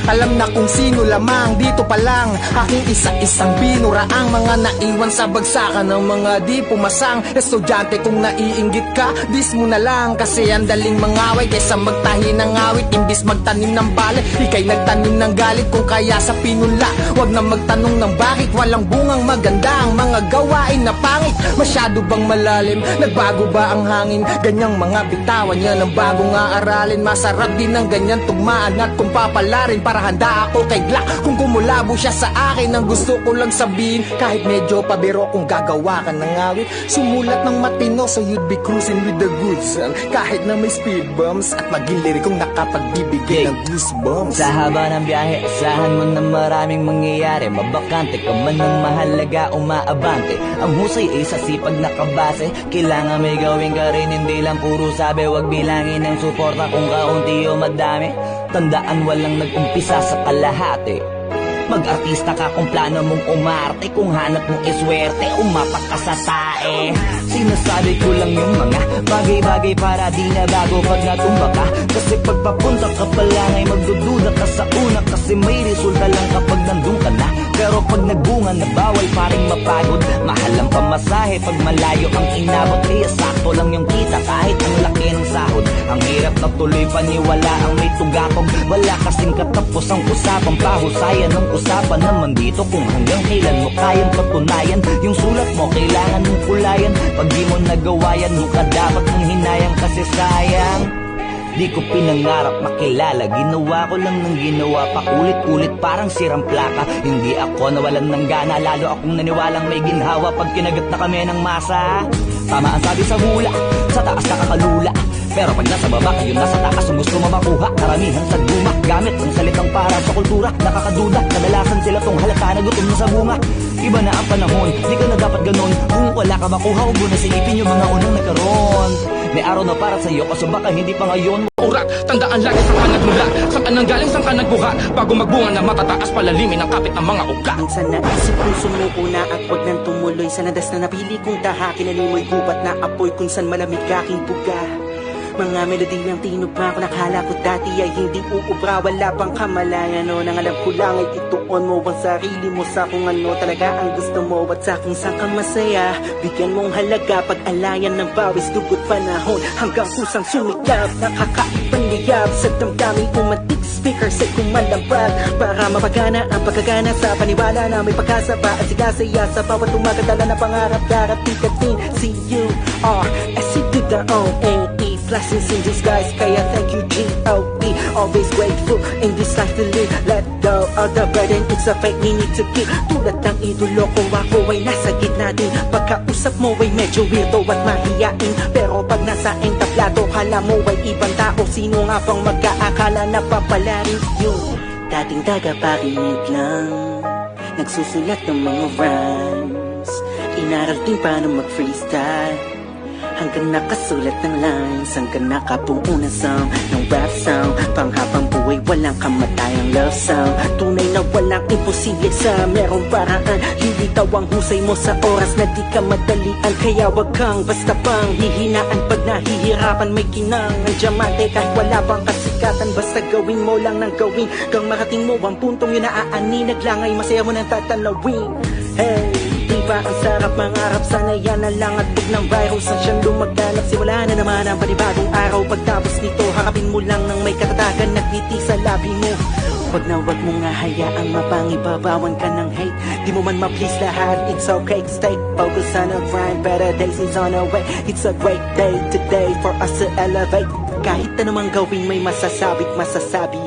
alam na kung sino lamang. Dito pa lang aking isa-isang binura ang mga naiwan sa bagsakan ng mga di pumasang estudyante. Kung naiinggit ka, dis mo na lang, kasi ang daling mangaway kaysa magtahi ng awit. Imbis magtanim ng balik, ikay nagtanim ng galit. Kung kaya sa pinula, wag na magtanong ng bakit. Walang bungang maganda ang mga gawain na pangit. Masyado bang malalim? Nagbago ba ang hangin? Ganyang mga bitawan yan ang bagong aaralin. Masarap din ang ganyan tugmaan at kung papalarin, para handa ako kay Glock kung kumulabo siya sa akin. Ang gusto ko lang sabihin, kahit medyo pabiro, kung gagawa ka ng awit, sumulat ng matino so you'd be cruising with the goods. Kahit na may speed bumps at maging lirikong nakapagbibigay ng goosebumps. Sa haba ng biyahe, asahan mo na maraming mangyayari. Mabakante ka man ng mahalaga, umaabante. Ang husay ay sa sipag na kabase. Kailangan may gawin ka rin, hindi lang puro sabi. Huwag bilangin ng suporta kung kaunti o madami. Tandaan walang nag-umpisa sa kalahati. Mag-artista ka kung plano mong umarte. Kung hanap mong iswerte, umapak ka sa tae. Sinasabi ko lang yung mga bagay-bagay para di na bago pag natumba ka. Kasi pagpapunta ka pa lang ay magdududa ka sa una, kasi may resulta lang kapag nandun ka na. Pero pag nagbunga na bawal pa rin mapagod. Mahal ang pamasahe pag malayo ang inabot. Kaya sakto lang yung kita kahit ang laki ng sahod. Ang hirap na tuloy paniwala ang may tugatog. Wala kasing katapos ang usapang pahusayan ng usapan naman dito kung hanggang kailan mo kayang patunayan. Yung sulat mo kailangan mong kulayan. Pag di mo nagawa yan, ka dapat mong hinayang kasi sayang. Di ko pinangarap makilala, ginawa ko lang ng ginawa, paulit-ulit parang sirang plaka. Hindi ako nawalan ng gana, lalo akong naniwalang may ginhawa pag kinagat na kami ng masa. Tama ang sabi sa hula, sa taas nakakalula, pero pag nasa baba kayo nasa taas ang gusto mabakuha. Karamihan sa guma, gamit ang salitang para sa kultura. Nakakaduda, kadalasan sila tong halata na gutom na sa bunga. Iba na ang panahon, di ka na dapat ganon. Kung wala ka makuha, huwag mo na silipin yung mga unang nagkaroon. May araw na para sa'yo, kaso baka hindi pa ngayon. Urak, tandaan lagi saan ka nagmula, saan ka nanggaling, saan ka nagbuha. Bago magbunga na matataas, palalimin ang kapit ang mga ugat. Minsan naisip kong sumuko na at wag nang tumuloy sa landas na napili kong tahakin. Animoy gubat na apoy kung san malamig aking buga. Mga melodiyang tinugma ko, nakala ko dati ay hindi uubra. Wala pang kamalayan, no? Nang alam ko lang ay ituon mo ang sarili mo sa kung ano talaga ang gusto mo at sa kung saan kang masaya. Bigyan mong halaga pag-alayan ng bawis, dugot panahon hanggang kusang sumikap. Nakakaibang liyab sa damdamin, umatik speaker sa kumandambag para mapagana ang pagkagana sa paniwala na may pag-asa pa at sigasaya sa bawat umagadala na pangarap. Darating ka din, C-U-R-S-E to the O-N-E. Blessings in disguise, kaya thank you G-O-E. Always grateful in this life to live. Let go of the burden, it's a fight we need to keep. Tulad ng idolo ko, ako ay nasa gitna din. Pagkausap mo ay medyo weirdo at mahiyain, pero pag nasa entablado, kala mo ay ibang tao. Sino nga bang mag-aakala na papalarin yun? Dating tagapakinig lang, nagsusulat ng mga rhymes. Inaral din paano mag-freestyle hanggang nakasulat ng lines, hanggang nakabuo na song ng rap sound. Panghabang buhay, walang kamatayang love sound. Tunay na walang imposible sa merong paraan. Lilitaw ang husay mo sa oras na di ka madalian. Kaya wag kang basta pang hihinaan pag nahihirapan. May kinang ang diamante kahit wala pang kasikatan. Basta gawin mo lang ng gawin kang marating mo ang puntong yun na aani. Naglangay, masaya mo nang tatanawin. Hey, diba ang sarap mangarap, sana yan na lang at bug ng virus ang siyang lumaganap. Simula na naman ang panibagong araw, pagtapos nito harapin mo lang ng may katatagan, nagngiti sa labi mo. Wag na wag mo nga hayaang mapangibabawan ka ng hate. Di mo man ma-please lahat, it's okay, stay focused on a grind. Better days is on the way, it's a great day today for us to elevate. Kahit anumang gawin may masasabi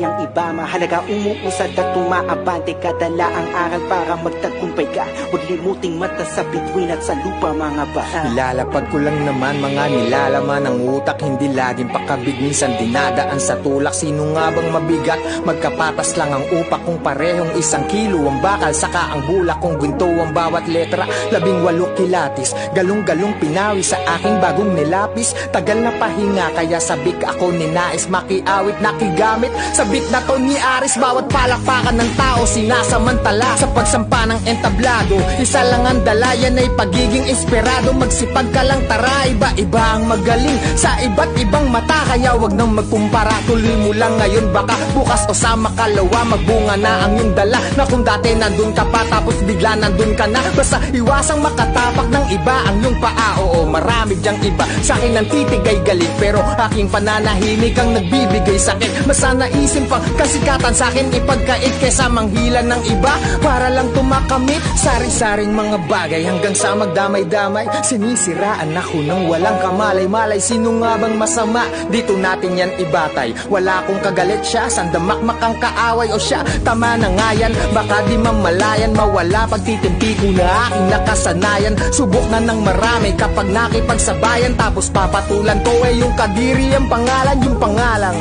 ang iba. Mahalaga umuusad at tumaabante, kadala ang aral para magtagumpay ka. Huwag limuting mata sa bituin at sa lupa mga bata. Ilalapag ko lang naman mga nilalaman ng utak, hindi laging pakabig, minsan dinadaan sa tulak. Sino nga bang mabigat? Magkapatas lang ang upak kung parehong 1 kilo ang bakal, saka ang bulak kung ginto ang bawat letra. 18 kilatis, galong-galong pinawi sa aking bagong nilapis. Tagal na pahinga kaya sabik ako ninais makiawit, nakigamit sa beat na to ni Aris. Bawat palakpakan ng tao sinasamantala sa pagsampa ng entablado. Isa lang ang dala, yan ay pagiging inspirado. Magsipag ka lang tara, iba-iba ang magaling sa iba't ibang mata. Kaya wag nang magkumpara, tuloy mo lang ngayon, baka bukas o sa makalawa magbunga na ang iyong dala. Na kung dati nandun ka pa tapos bigla nandun ka na, basta iwasang makatapak ng iba ang iyong paa. Oo, marami dyang iba sa akin ang titigay galit, pero aking nanahimik ang nagbibigay sakit. Mas naisin pang kasikatan sa akin ipagkait kesa manghilan ng iba para lang tumakamit sari-saring mga bagay hanggang sa magdamay-damay. Sinisiraan ako ng walang kamalay-malay. Sino nga bang masama? Dito natin yan ibatay. Wala akong kagalit siya, sandamakmak ang kaaway o siya. Tama na nga yan, baka di mamalayan, mawala pagtitimpi ko na aking nakasanayan. Subok na ng marami kapag nakipagsabayan, tapos papatulan ko ay yung kadiri ang pangalan, yung pangalang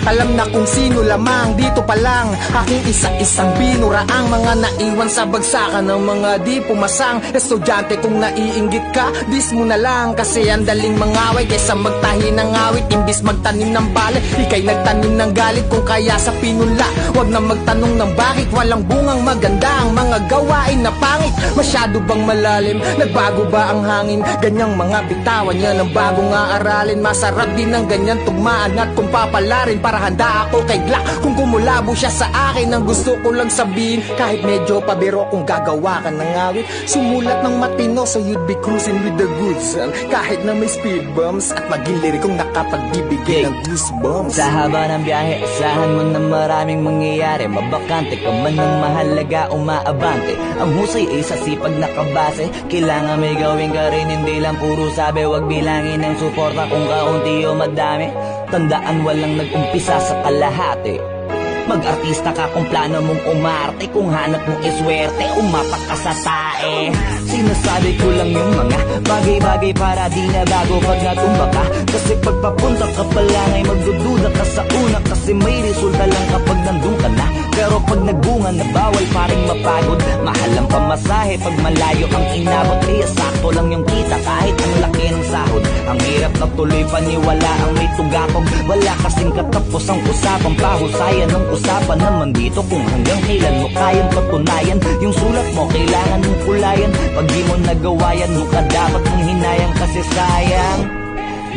alam na kung sino lamang. Dito pa lang aking isa-isang binuraang mga naiwan sa bagsakan ng mga di pumasang estudyante. Kung naiinggit ka, dis mo na lang, kasi ang daling mangaway kaysa magtahi ng awit. Imbis magtanim ng balik, ikay nagtanim ng galit. Kung kaya sa pinula, wag na magtanong ng bakit walang bungang maganda ang mga gawain na pangit. Masyado bang malalim? Nagbago ba ang hangin? Ganyang mga bitawan yan ang bagong aaralin. Masarap din ang ganyan tugmaan at kung papalarin, para handa ako kay Glock kung kumulabo siya sa akin. Ang gusto ko lang sabihin, kahit medyo pabiro, kung gagawa ka ng awit, sumulat ng matino so you'd be cruising with the good song. Kahit na may speed bumps at maging lirikong nakapagbibigay ng goosebumps. Sa haba ng biyahe, asahan mo na maraming mangyayari. Mabakante ka man ng mahalaga, umaabante. Ang husay ay sa sipag na kabase. Kailangan may gawin ka rin, hindi lang puro sabi. Wag bilangin ng suporta kung kaunti o madami. Tandaan walang nag-umpisa sa kalahati. Mag-artista ka kung plano mong umarte, kung hanap mong iswerte, umapak ka sa tae. Sinasabi ko lang yung mga bagay-bagay para di na bago pag natumba ka. Kasi pagpapunta ka pa lang ay magdududa ka sa una, kasi may resulta lang kapag nandun ka na. Pero pag nagbunga na bawal pa rin mapagod. Mahal ang pamasahe pag malayo ang inabot, kaya sakto lang yung kita kahit ang laki ng sahod. Ang hirap na tuloy paniwala ang may tugatog. Wala kasing katapos ang usapang pahusayan ng usapan naman dito kung hanggang kailan mo kayang patunayan. Yung sulat mo kailangan mong kulayan. Pag di mo nagawa yan, mukha dapat mong hinayang, kasi sayang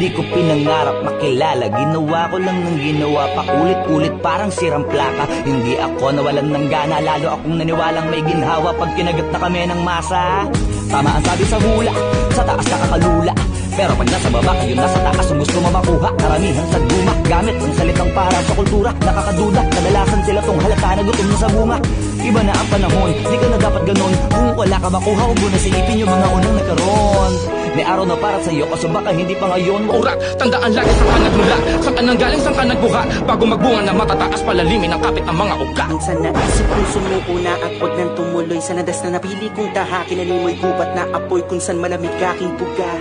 di ko pinangarap makilala. Ginawa ko lang ng ginawa, paulit-ulit parang sirang plaka. Hindi ako nawalan ng gana, lalo akong naniwalang may ginhawa pag kinagat na kami ng masa. Tama ang sabi sa hula, sa taas nakakalula. Pero pag nasa baba, kayo nasa taas ang gusto mo makuha. Karamihan sa guma, gamit ang salitang para sa kultura. Nakakaduda, kadalasan sila tong halata na gutom na sa bunga. Iba na ang panahon, di ka na dapat ganon. Kung wala ka makuha, huwag mo na silipin yung mga unang nagkaroon. May araw na para sa'yo, kaso baka hindi pa ngayon. Urat, tandaan lagi saan ka nagmula, saan ka nanggaling, saan ka nagbuha. Bago magbunga na matataas, palalimin ang kapit ang mga ugat. Minsan naisip kong sumuko na at wag nang tumuloy. Sa landas na napili kong tahakin, animoy gubat na apoy kung saan malamig aking buga.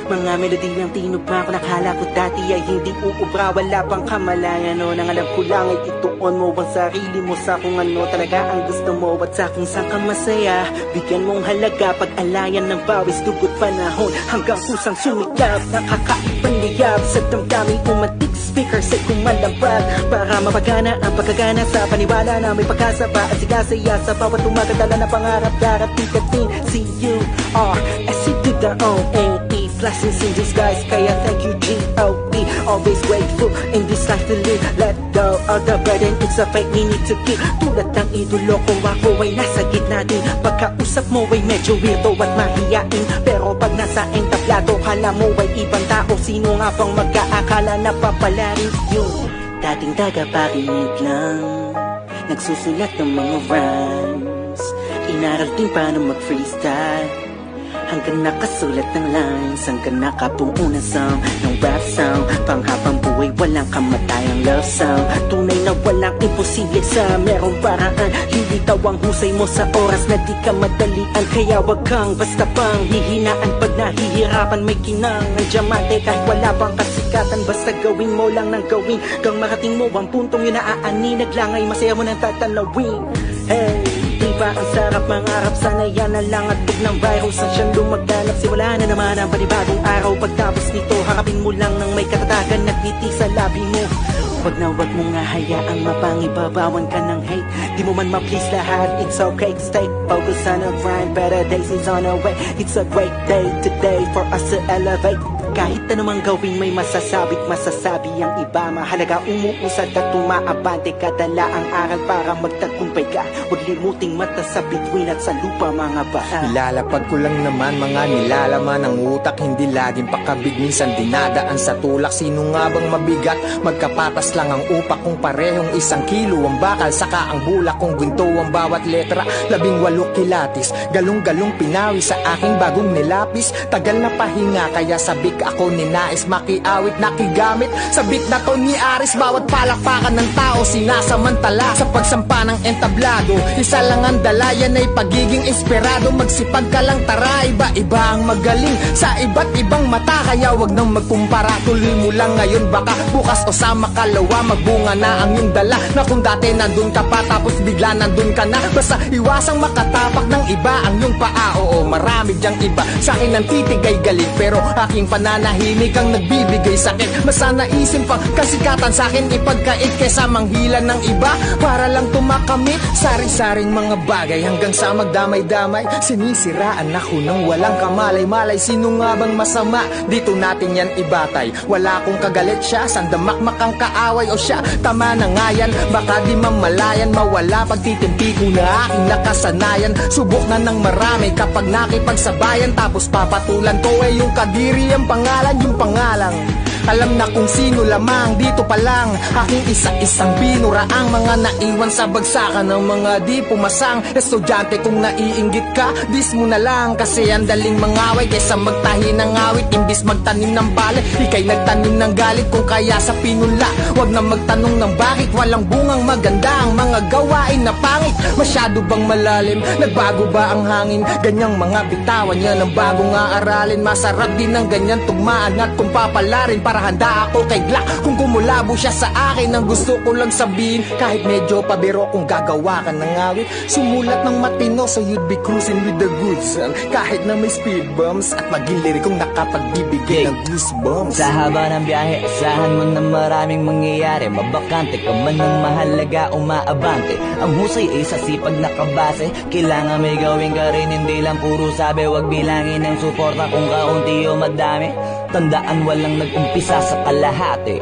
Mga melodiyang tinugma ko, nakala ko dati ay hindi uubra. Wala pang kamalayan, no? Nang alam ko lang ay ituon mo ang sarili mo sa kung ano talaga ang gusto mo at sa kung saan ka masaya. Bigyan mong halaga pag-alayan ng bawis, dugot panahon hanggang kusang sumikap. Nakakaibang liyab sa damdamin, umatik speaker sa kumalambag para mapagana ang pagkagana sa paniwala na may pag-asa pa at sigasaya sa bawat umagadala na pangarap. Darating ka din, C-U-R-S-E to the O-N-E. Blessings in disguise, kaya thank you G-O-E. Always grateful in this life to live. Let go of the burden, it's a fight we need to keep. Tulad ng idolo ko, ako ay nasa gitna din. Pagkausap mo ay medyo weirdo at mahiyain, pero pag nasa entablado, kala mo ay ibang tao. Sino nga bang mag-aakala na papalarin yun? Dating tagapakinig lang, nagsusulat ng mga rhymes. Inaral din paano mag-freestyle hanggang nakasulat ng lines, hanggang nakabuo na song ng rap sound. Panghabang buhay, walang kamatayang love song. Tunay na walang imposible sa merong paraan. Lilitaw ang husay mo sa oras na di ka madalian. Kaya wag kang basta pang hihinaan pag nahihirapan. May kinang ang diamante kahit wala pang kasikatan. Basta gawin mo lang ng gawin kang marating mo ang puntong yun na aani. Naglangay, masaya mo nang tatanawin. Hey, diba ang sarap mangarap? Sana yan na lang at tug ng virus ang siyang lumaganap. Simula na naman ang panibagong araw. Pagtapos nito, harapin mo lang ng may katatagan. Nagtiti sa labi mo. Wag na wag mo nga hayaang mapangibabawan ka ng hate. Di mo man ma-please lahat, it's okay to stay focused on a grind. Better days is on our way. It's a great day today for us to elevate. Kahit anumang gawin may masasabi't masasabi ang iba. Mahalaga umuusad at tumaabante ka. Dala ang aral para magtagumpay ka. Huwag limuting mata sa bituin at sa lupa mga baha. Ilalapag ko lang naman mga nilalaman ng utak. Hindi laging pakabig, minsan dinadaan sa tulak. Sino nga bang mabigat? Magkapatas lang ang upak kung parehong 1 kilo ang bakal. Saka ang bulak kung ginto ang bawat letra. 18 kilatis, galong-galong pinawi sa aking bagong nilapis. Tagal na pahinga kaya sabik ako ninais makiawit nakigamit. Sa beat na to ni Aris, bawat palakpakan ng tao sinasamantala sa pagsampa ng entablado. Isa lang ang dala, yan ay pagiging inspirado. Magsipag ka lang tara, iba-iba ang magaling sa iba't ibang mata. Kaya wag nang magkumpara, tuloy mo lang ngayon. Baka bukas o sa makalawa magbunga na ang iyong dala. Na kung dati nandun ka pa tapos bigla nandun ka na. Basta iwasang makatapak ng iba ang iyong paa. Oo, marami dyang iba sa akin ang titigay galit, pero aking pananahimik ang nagbibigay sakit. Mas naisin pang kasikatan sa akin ipagkait kaysa manghilan ng iba para lang tumakamit. Sari-saring mga bagay hanggang sa magdamay-damay. Sinisiraan ako ng walang kamalay-malay. Sino nga bang masama? Dito natin yan ibatay. Wala akong kagalit siya, sandamakmak ang kaaway o siya. Tama na nga yan, baka di mamalayan. Mawala pagtitimpi ko na aking nakasanayan. Subok na ng marami kapag nakipagsabayan. Tapos papatulan ko yung kadiri ang pangalan, yung pangalang Alam na kung sino lamang dito pa lang aking isa-isang binuraang mga naiwan sa bagsakan ng mga di pumasang estudyante. Kung naiinggit ka, dis mo na lang, kasi ang daling mangaway kaysa magtahi ng awit. Imbis magtanim ng bale, ikay nagtanim ng galit. Kung kaya sa pinula, wag na magtanong ng bakit walang bungang maganda ang mga gawain na pangit. Masyado bang malalim? Nagbago ba ang hangin? Ganyang mga bitawan niya ng bagong aaralin. Masarap din ang ganyan tugmaan at kung papalarin, para handa ako kay Glock kung kumulabo siya sa akin. Ang gusto ko lang sabihin, kahit medyo pabiro, kung gagawa ka ng awit, sumulat ng matino so you'd be cruising with the goods. Kahit na may speed bumps at maging lirikong nakapagbibigay ng goosebumps. Sa haba ng biyahe, asahan mo na maraming mangyayari. Mabakante ka man ng mahalaga, umaabante. Ang husay ay sa sipag na kabase. Kailangan may gawin ka rin, hindi lang puro sabi. Huwag bilangin ng suporta kung kaunti o madami. Tandaan walang nag-umpisa sa kalahati.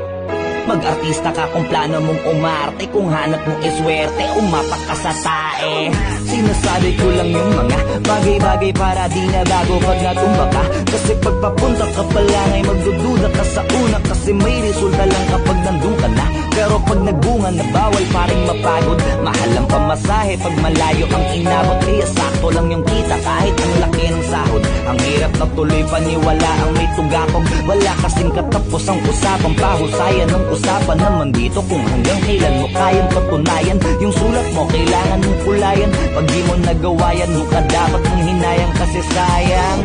Mag-artista ka kung plano mong umarte. Kung hanap mong iswerte, umapak ka sa tae. Sinasabi ko lang yung mga bagay-bagay para di na bago pag natumba ka. Kasi pagpapunta ka pa lang ay magdududa ka sa una, kasi may resulta lang kapag nandun ka na. Pero pag nagbunga na bawal pa rin mapagod. Mahal ang pamasahe pag malayo ang inabot. Kaya sakto lang yung kita kahit ang laki ng sahod. Ang hirap na tuloy paniwala ang may tugatog. Wala kasing katapos ang usapang pahusayan ng usapan naman dito kung hanggang kailan mo kayang patunayan. Yung sulat mo kailangan mong kulayan. Pag di mo nagawa yan, mukha dapat mong hinayang, kasi sayang.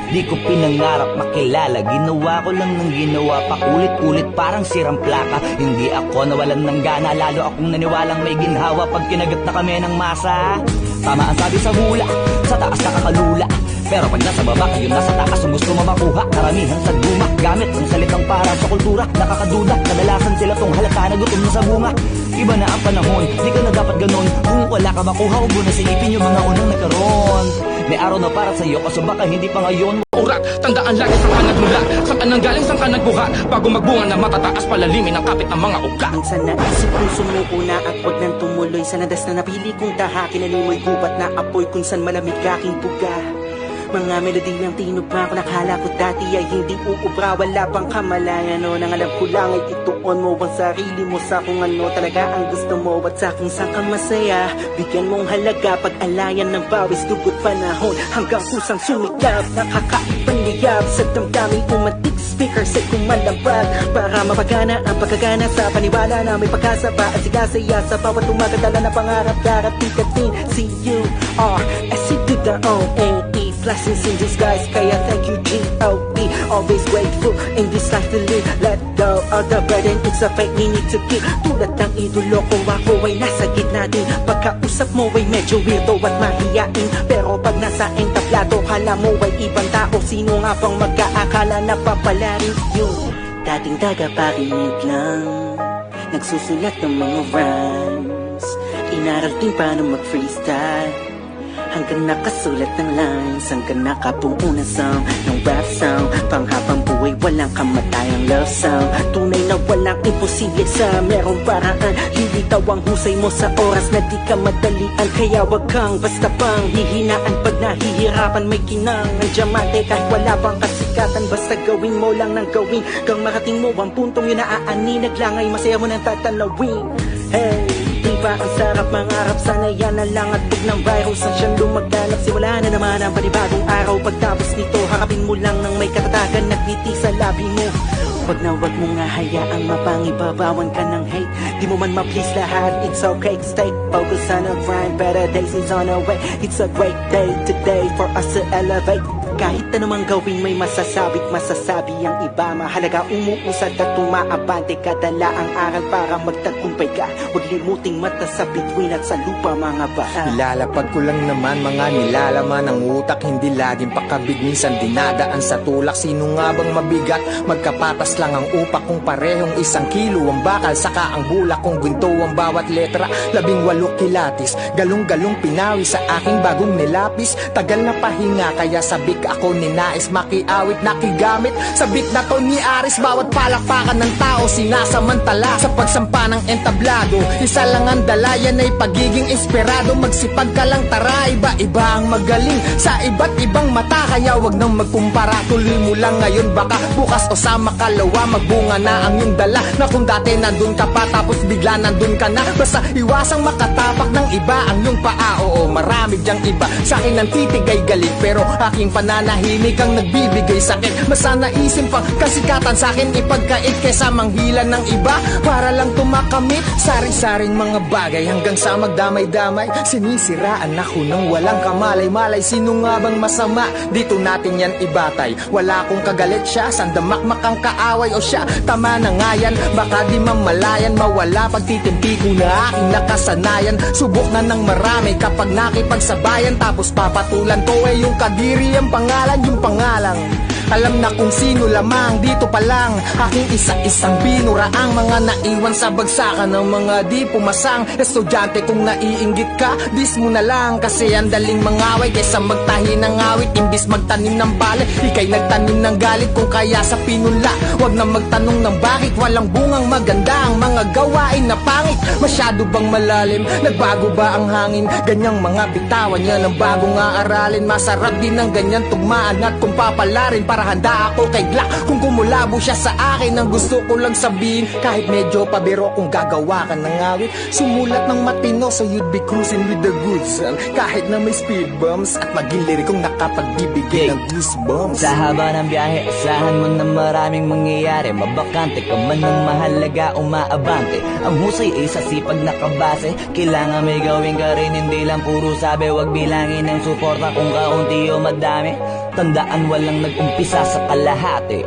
Di ko pinangarap makilala, ginawa ko lang ng ginawa, paulit-ulit parang sirang plaka. Hindi ako nawalan ng gana, lalo akong naniwalang may ginhawa pag kinagat na kami ng masa. Tama ang sabi sa hula, sa taas nakakalula. Pero pag nasa baba kayo nasa taas, ang gusto mo makuha, karamihan sa guma. Gamit ang salitang para sa kultura, nakakaduda. Kadalasan sila tong halata na gutom na sa bunga. Iba na ang panahon, di ka na dapat ganon. Kung wala ka makuha, huwag mo na silipin yung mga unang nagkaroon. May araw na para sa'yo, kaso baka hindi pa ngayon. Urat, tandaan lagi saan ka nagmula, saan ka nanggaling, saan ka nagbuha. Bago magbunga na matataas, palalimin ang kapit ng mga ugat. Minsan naisip kong sumuko na at wag nang tumuloy. Sa nadas na napili kong tahakin, alimoy gubat na apoy kung san malamig aking buga. Mga melodiyang tinugma ko, nakala ko dati ay hindi uubra. Wala pang kamalayan, no? Nang alam ko lang ay ituon mo ang sarili mo sa kung ano talaga ang gusto mo at sa kung saan ka masaya. Bigyan mong halaga pag-alayan ng bawis, dugot panahon hanggang kusang sumikap. Nakakaibang liyab sa damdaming umatik, speaker sa kumalabag para mapagana ang pagkagana sa paniwala na may pagkasa pa at sigasaya sa bawat umagadala na pangarap. Darating ka din, C-U-R-S-E-D-O-N-E. Blessings in disguise, kaya thank you G-O-D. Always grateful in this life to live. Let go of the burden, it's a fight we need to keep. Tulad ng idolo ko, ako ay nasa gitna din. Pagkausap mo ay medyo weirdo at mahiyain, pero pag nasa entablado, kala mo ay ibang tao. Sino nga bang mag-aakala na papalarin yun? Dating tagapakinig lang, nagsusulat ng mga rhymes. Inaral din paano mag-freestyle, hanggang nakasulat ng lines, hanggang nakabuo na sound ng rap sound. Panghabang buhay, walang kamatayang love sound. Tunay na walang imposible sa merong paraan. Lilitaw ang husay mo sa oras na di ka madalian. Kaya wag kang basta pang hihinaan pag nahihirapan. May kinang ng diamante kahit wala pang kasikatan. Basta gawin mo lang ng gawin, kang marating mo ang puntong yun na aani. Naglangay, masaya mo nang tatanawin. Hey, diba ang sarap mangarap, sana yan na lang at tug ng virus ang siyang lumaganap. Siwala na naman ang panibagong araw. Pagtapos nito, harapin mo lang ng may katatagan, nagtiti sa labi mo. Wag na wag mo nga hayaang mapangibabawan ka ng hate. Di mo man ma-please lahat, it's okay, stay focused on a grind. Better days is on our way, it's a great day today for us to elevate. Kahit anumang gawin may masasabi't masasabi ang iba. Mahalaga umuusad at tumaabante ka, dala ang aral para magtagumpay ka. Huwag limuting mata sa bituin at sa lupa mga baa. Ilalapag ko lang naman mga nilalaman ng utak, hindi laging pakabig, minsan dinadaan sa tulak. Sino nga bang mabigat? Magkapatas lang ang upak kung parehong 1 kilo ang bakal, saka ang bulak kung ginto ang bawat letra. 18 kilatis, galong-galong pinawi sa aking bagong nilapis. Tagal na pahinga kaya sabik ako ninais makiawit, nakigamit sa beat na to ni Aris. Bawat palakpakan ng tao sinasamantala sa pagsampa ng entablado. Isa lang ang dala, yan ay pagiging inspirado. Magsipag ka lang tara, iba-iba ang magaling sa iba't ibang mata. Kaya wag nang magkumpara, tuloy mo lang ngayon, baka bukas o sa makalawa magbunga na ang iyong dala. Na kung dati nandun ka pa tapos bigla nandun ka na, basta iwasang makatapak ng iba ang iyong paa. Oo, marami dyang iba sa akin ang titigay galit, pero aking pananahimik ang nagbibigay sakit. Mas naisin pang kasikatan sa akin ipagkait kaysa manghilan ng iba para lang tumakamit sari-saring mga bagay hanggang sa magdamay-damay. Sinisiraan ako ng walang kamalay-malay. Sino nga bang masama? Dito natin yan ibatay. Wala akong kagalit siya, sandamakmak ang kaaway o siya. Tama na nga yan, baka di mamalayan, mawala pagtitimpi ko na aking nakasanayan. Subok na ng marami kapag nakipagsabayan, tapos papatulan ko yung kadiri ang pangalan, yung pangalang alam na kung sino lamang. Dito pa lang aking isa-isang binuraang mga naiwan sa bagsakan ng mga di pumasang estudyante. Kung naiinggit ka, dis mo na lang, kasi ang daling mangaway kaysa magtahi ng awit. Imbis magtanim ng bale, ikay nagtanim ng galit. Kung kaya sa pinula, wag na magtanong ng bakit. Walang bungang maganda ang mga gawain na pangit. Masyado bang malalim? Nagbago ba ang hangin? Ganyang mga bitawan yan ang bagong aaralin. Masarap din ang ganyan tugmaan at kung papalarin, para handa ako kay Glock kung kumulabo siya sa akin. Ang gusto ko lang sabihin, kahit medyo pabiro, kung gagawa ka ng awit, sumulat ng matino so you'd be cruising with the goods. Kahit na may speed bumps at maging lirikong nakapagbibigay ng goosebumps. Sa haba ng biyahe, asahan mo na maraming mangyayari. Mabakante ka man ng mahalaga, umaabante. Ang husay ay sa sipag nakabase. Kailangan may gawin ka rin, hindi lang puro sabi. Wag bilangin ng suporta kung kaunti o madami. Tandaan, walang nag-umpisa sa kalahati.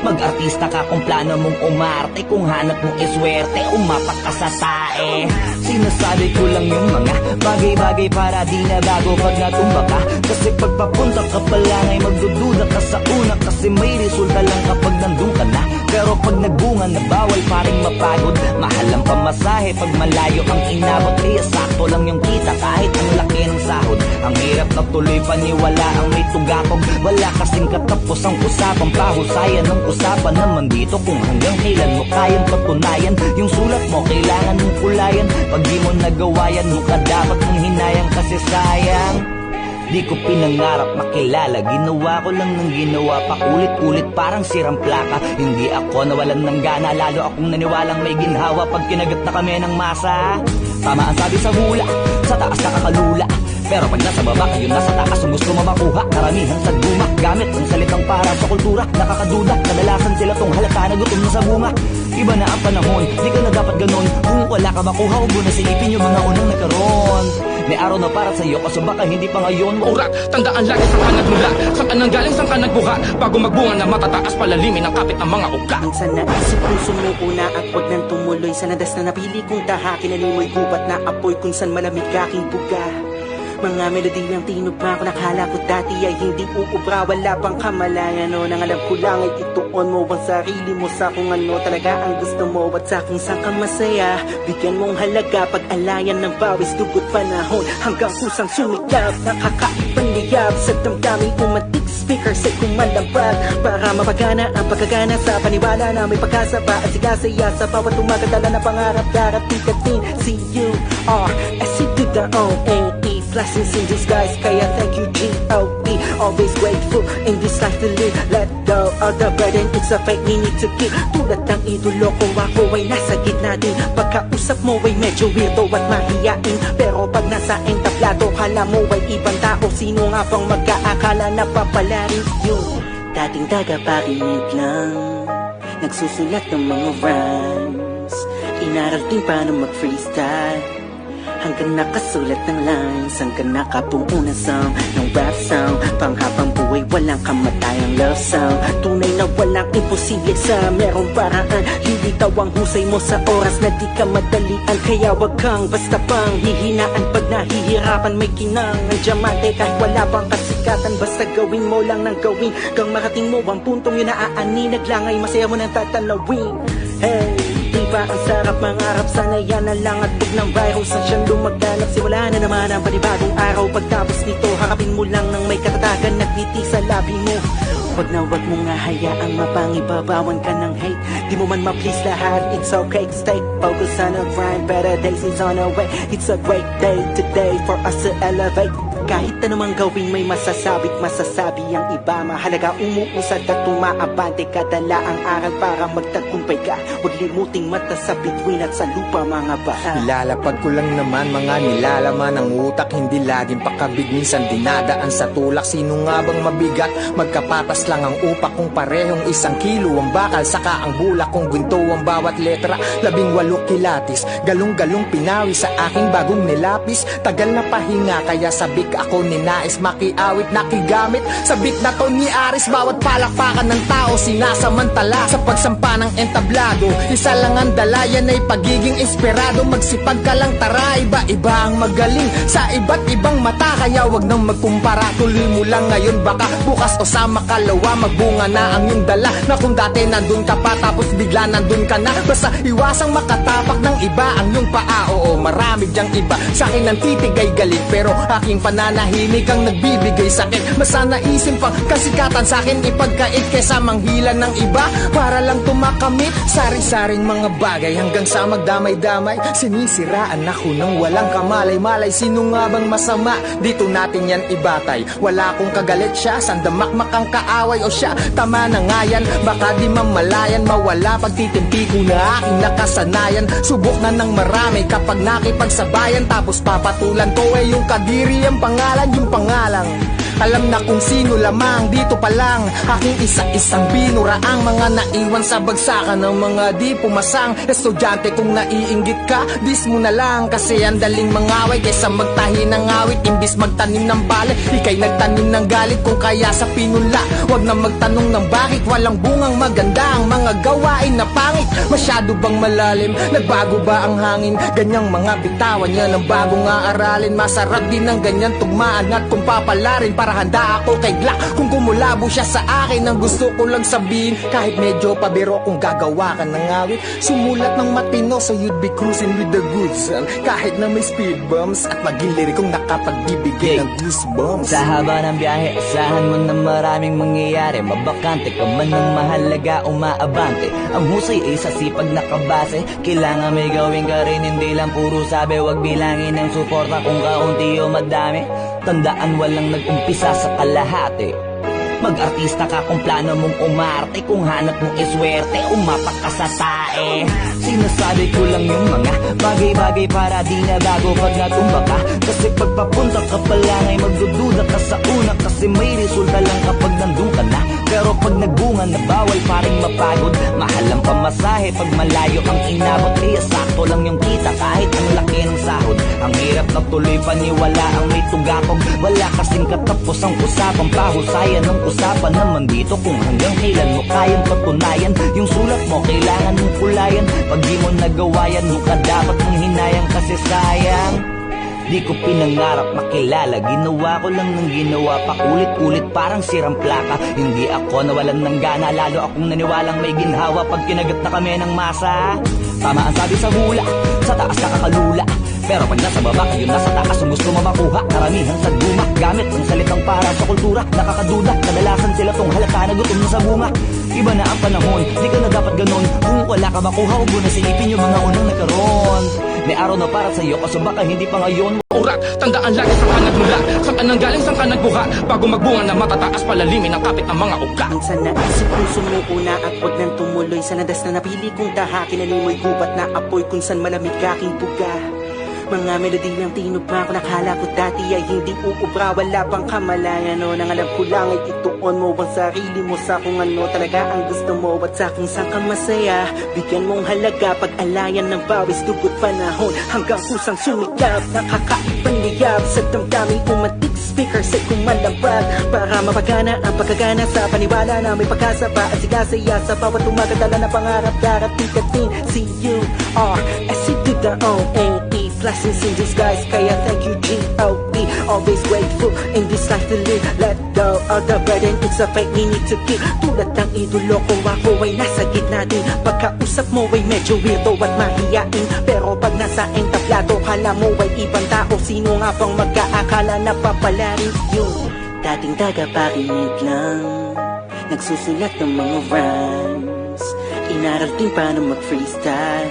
Mag-artista ka kung plano mong umarte. Kung hanap mong iswerte, umapak ka sa tae. Sinasabi ko lang yung mga bagay-bagay para di na bago pag natumba ka. Kasi pagpapunta ka pa lang ay magdududa ka sa una, kasi may resulta lang kapag nandun ka na. Pero pag nagbunga na bawal pa rin mapagod. Mahal ang pamasahe pag malayo ang inabot. Kaya sakto lang yung kita kahit ang laki ng sahod. Ang hirap na tuloy paniwala ang may tugatog. Wala kasing katapos ang usapang pahusayan ng usapan naman dito kung hanggang kailan mo kayang patunayan. Yung sulat mo kailangan mong kulayan. Pag di mo nagawa yan, mukha dapat mong hinayang, kasi sayang. Di ko pinangarap makilala, ginawa ko lang ng ginawa, paulit-ulit parang sirang plaka. Hindi ako nawalan ng gana, lalo akong naniwalang may ginhawa pag kinagat na kami ng masa. Tama ang sabi sa hula, sa taas nakakalula. Pero pag nasa baba kayo nasa taas, ang gusto mo makuha, karamihan sa guma. Gamit ang salitang para sa kultura, nakakaduda. Kadalasan sila tong halata na gutom na sa bunga. Iba na ang panahon, di ka na dapat ganon. Kung wala ka makuha, huwag mo na silipin yung mga unang nagkaroon. May araw na para sa'yo, kaso baka hindi pa ngayon. Urat, tandaan lagi saan ka nagmula, saan ka nanggaling, saan ka nagbuka. Bago magbunga na matataas, palalimin ang kapit ang mga ugat. Minsan naisip kong sumuko na at wag nang tumuloy. Sa nadas na napili kong tahakin, animoy gubat na apoy kung saan malamig aking buga. Mga melodiyang tinugma ko, nakala ko dati ay hindi uubra. Wala pang kamalayan, no, nang alam ko lang ay ituon mo ang sarili mo sa kung ano talaga ang gusto mo at sa kung saan ka masaya. Bigyan mong halaga pag-alayan ng bawis, dugot panahon hanggang kusang sumikap. Nakakaibang liyab sa damdaming umatik, speaker sa kumalampag para mapagana ang pagkagana sa paniwala na may pag-asa pa at sigasaya sa bawat tumagadala na pangarap. Darating ka din, C-U-R-S to the O-N-E, blessings in disguise, kaya thank you G-O-D. Always grateful in this life to live. Let go of the burden, it's a fight we need to keep. Tulad ng idolo ko, ako ay nasa gitna din. Pagkausap mo ay medyo weirdo at mahiyain, pero pag nasa entablado, kala mo ay ibang tao. Sino nga bang mag-aakala na papalarin yun? Dating tagapakinig lang, nagsusulat ng mga rhymes, inaral din paano mag-freestyle. Hanggang nakasulat ng lines, hanggang nakabuo na song ng rap sound. Panghabang buhay, walang kamatayang love song. Tunay na walang imposible sa merong paraan. Hindi daw ang husay mo sa oras na di ka madalian. Kaya wag kang basta pang hihinaan pag nahihirapan. May kinang ang diamante kahit wala pang kasikatan. Basta gawin mo lang ng gawin, kang marating mo ang puntong yun na aani. Naglangay, masaya mo nang tatanawin. Hey, diba ang sarap mangarap, sana yan na lang at bug ng virus ang siyang lumaganap. Siwala na naman ang panibagong araw, pagtapos nito Yakapin mo lang ng may katatagan, nagngiti sa labi mo. Wag na wag mo nga hayaang mapangibabawan ka ng hate. Di mo man ma-please lahat, it's okay to stay focused on a grind. Better days is on our way. It's a great day today for us to elevate. Kahit anumang gawin may masasabi't masasabi ang iba. Mahalaga umuusad at tumaabante, kadala ang aral para magtagumpay ka. Huwag limuting mata sa bituin at sa lupa mga baa. Ilalapag ko lang naman mga nilalaman ng utak, hindi laging pakabig, minsan dinadaan sa tulak. Sino nga bang mabigat? Magkapatas lang ang upak kung parehong 1 kilo ang bakal, saka ang bulak kung ginto ang bawat letra. 18 kilatis, galong-galong pinawi sa aking bagong nilapis. Tagal na pahinga kaya sabik ako ninais makiawit, nakigamit. Sabik na to ni Aris, bawat palakpakan ng tao sinasamantala. Sa pagsampa ng entablado, isa lang ang dala, yan ay pagiging inspirado. Magsipag ka lang tara, iba-iba ang magaling sa iba't ibang mata. Kaya wag nang magkumpara, tuloy mo lang ngayon, baka bukas o sa makalawa magbunga na ang iyong dala. Na kung dati nandun ka pa tapos bigla nandun ka na, basta iwasang makatapak ng iba ang iyong paa. Oo, marami dyang iba sa akin ang titig ay galit, pero aking pananahimik ang nagbibigay sakit. Mas naisin pang kasikatan sa akin ipagkait kesa manghila ng iba para lang tumakamit. Sari-saring mga bagay hanggang sa magdamay-damay. Sinisiraan ako ng walang kamalay-malay. Sino nga bang masama? Dito natin yan ibatay. Wala akong kagalit siya, sandamakmak ang kaaway o siya. Tama na nga yan, baka di mamalayan, mawala pagtitimpi ko na aking nakasanayan. Subok na ng marami kapag nakipagsabayan, tapos papatulan ko yung kadiri ang pangalan, yung pangalang alam na kung sino lamang. Dito pa lang aking isa-isang binura ang mga naiwan sa bagsakan ng mga di pumasang estudyante. Kung naiinggit ka, dis mo na lang, kasi ang daling mangaway kaysa magtahi ng awit. Imbis magtanim ng bale, ikay nagtanim ng galit. Kung kaya sa pinula, wag na magtanong ng bakit. Walang bungang maganda ang mga gawain na pangit. Masyado bang malalim? Nagbago ba ang hangin? Ganyang mga bitawan yan ang bagong aaralin. Masarap din ang ganyan tugmaan at kung papalarin, para handa ako kay Glock kung kumulabo siya sa akin. Ang gusto ko lang sabihin, kahit medyo pabiro, kung gagawa ka ng awit, sumulat ng matino so you'd be cruising with the goods. Kahit na may speed bumps at maging lirikong nakapagbibigay ng goosebumps. Sa haba ng biyahe, asahan mo na maraming mangyayari. Mabakante ka man ng mahalaga, umaabante. Ang husay ay sa sipag na kabase. Kailangan may gawin ka rin, hindi lang puro sabi. Huwag bilangin ng suporta kung kaunti o madami. Tandaan walang nag-umpisa sa kalahati. Mag-artista ka kung plano mong umarte. Kung hanap mong iswerte, umapak ka sa tae. Sinasabi ko lang yung mga bagay-bagay para di na bago pag natumba ka. Kasi pagpapunta ka pa lang ay magdududa ka sa una, kasi may resulta lang kapag nandun ka na. Pero pag nagbunga na bawal pa rin mapagod. Mahal ang pamasahe pag malayo ang inabot. Kaya sakto lang yung kita kahit ang laki ng sahod. Ang hirap na tuloy paniwala ang may tugakog. Wala kasing katapos ang usapang pahusayan ng usapan naman dito kung hanggang kailan mo kayang patunayan. Yung sulat mo kailangan mong kulayan. Pag di mo nagawa yan, nung ka dapat mong hinayang, kasi sayang. Di ko pinangarap makilala, ginawa ko lang ng ginawa, paulit-ulit parang sirang plaka. Hindi ako nawalan ng gana, lalo akong naniwalang may ginhawa pag kinagat na kami ng masa. Tama ang sabi sa hula, sa taas nakakalula. Pero pag nasa baba kayo nasa taas, ang gusto mo makuha, karamihan sa guma. Gamit ang salitang para sa kultura, nakakaduda. Kadalasan sila tong halata na gutom na sa bunga. Iba na ang panahon, di ka na dapat ganon. Kung wala ka makuha, huwag mo na silipin yung mga unang nagkaroon. May araw na para sa'yo, kaso baka hindi pa ngayon. Urat, tandaan lagi saan ka nagmula, saan ka nanggaling, saan ka nagbuha. Bago magbunga na matataas, palalimin ang kapit ang mga uga. Minsan naisip kong sumuuna at wag nang tumuloy. Sa landas na napili kong tahakin, animoy gubat na apoy kung san malamig aking buga. Mga melodiyang tinugma ko, nakala ko dati ay hindi uubra. Wala pang kamalayan, no? Nang alam ko lang ay ituon mo ang sarili mo sa kung ano talaga ang gusto mo at sa kung saan ka masaya. Bigyan mong halaga pag-alayan ng bawis, dugot panahon hanggang kusang sumikap. Nakakapanliyab sa damdaming umatik, speaker sa kumalambag para mapagana ang pagkagana sa paniwala na may pagkasa pa at sigasaya sa bawat umagadala na pangarap darating ka din. C-U-R-S-E to the O-N-E blessings in disguise. Kaya thank you G.O.D. Always grateful in this life to live. Let go of the burden, it's a fate we need to keep. Tulad ng idolo ko, ako ay nasa gitna din. Pagkausap mo ay medyo weirdo at mahiyain, pero pag nasa entablado, kala mo ay ibang tao. Sino nga bang magkaakala na papalarin yun? Dating tagapakinig lang, nagsusulat ng mga rhymes, inaral din paano mag-freestyle,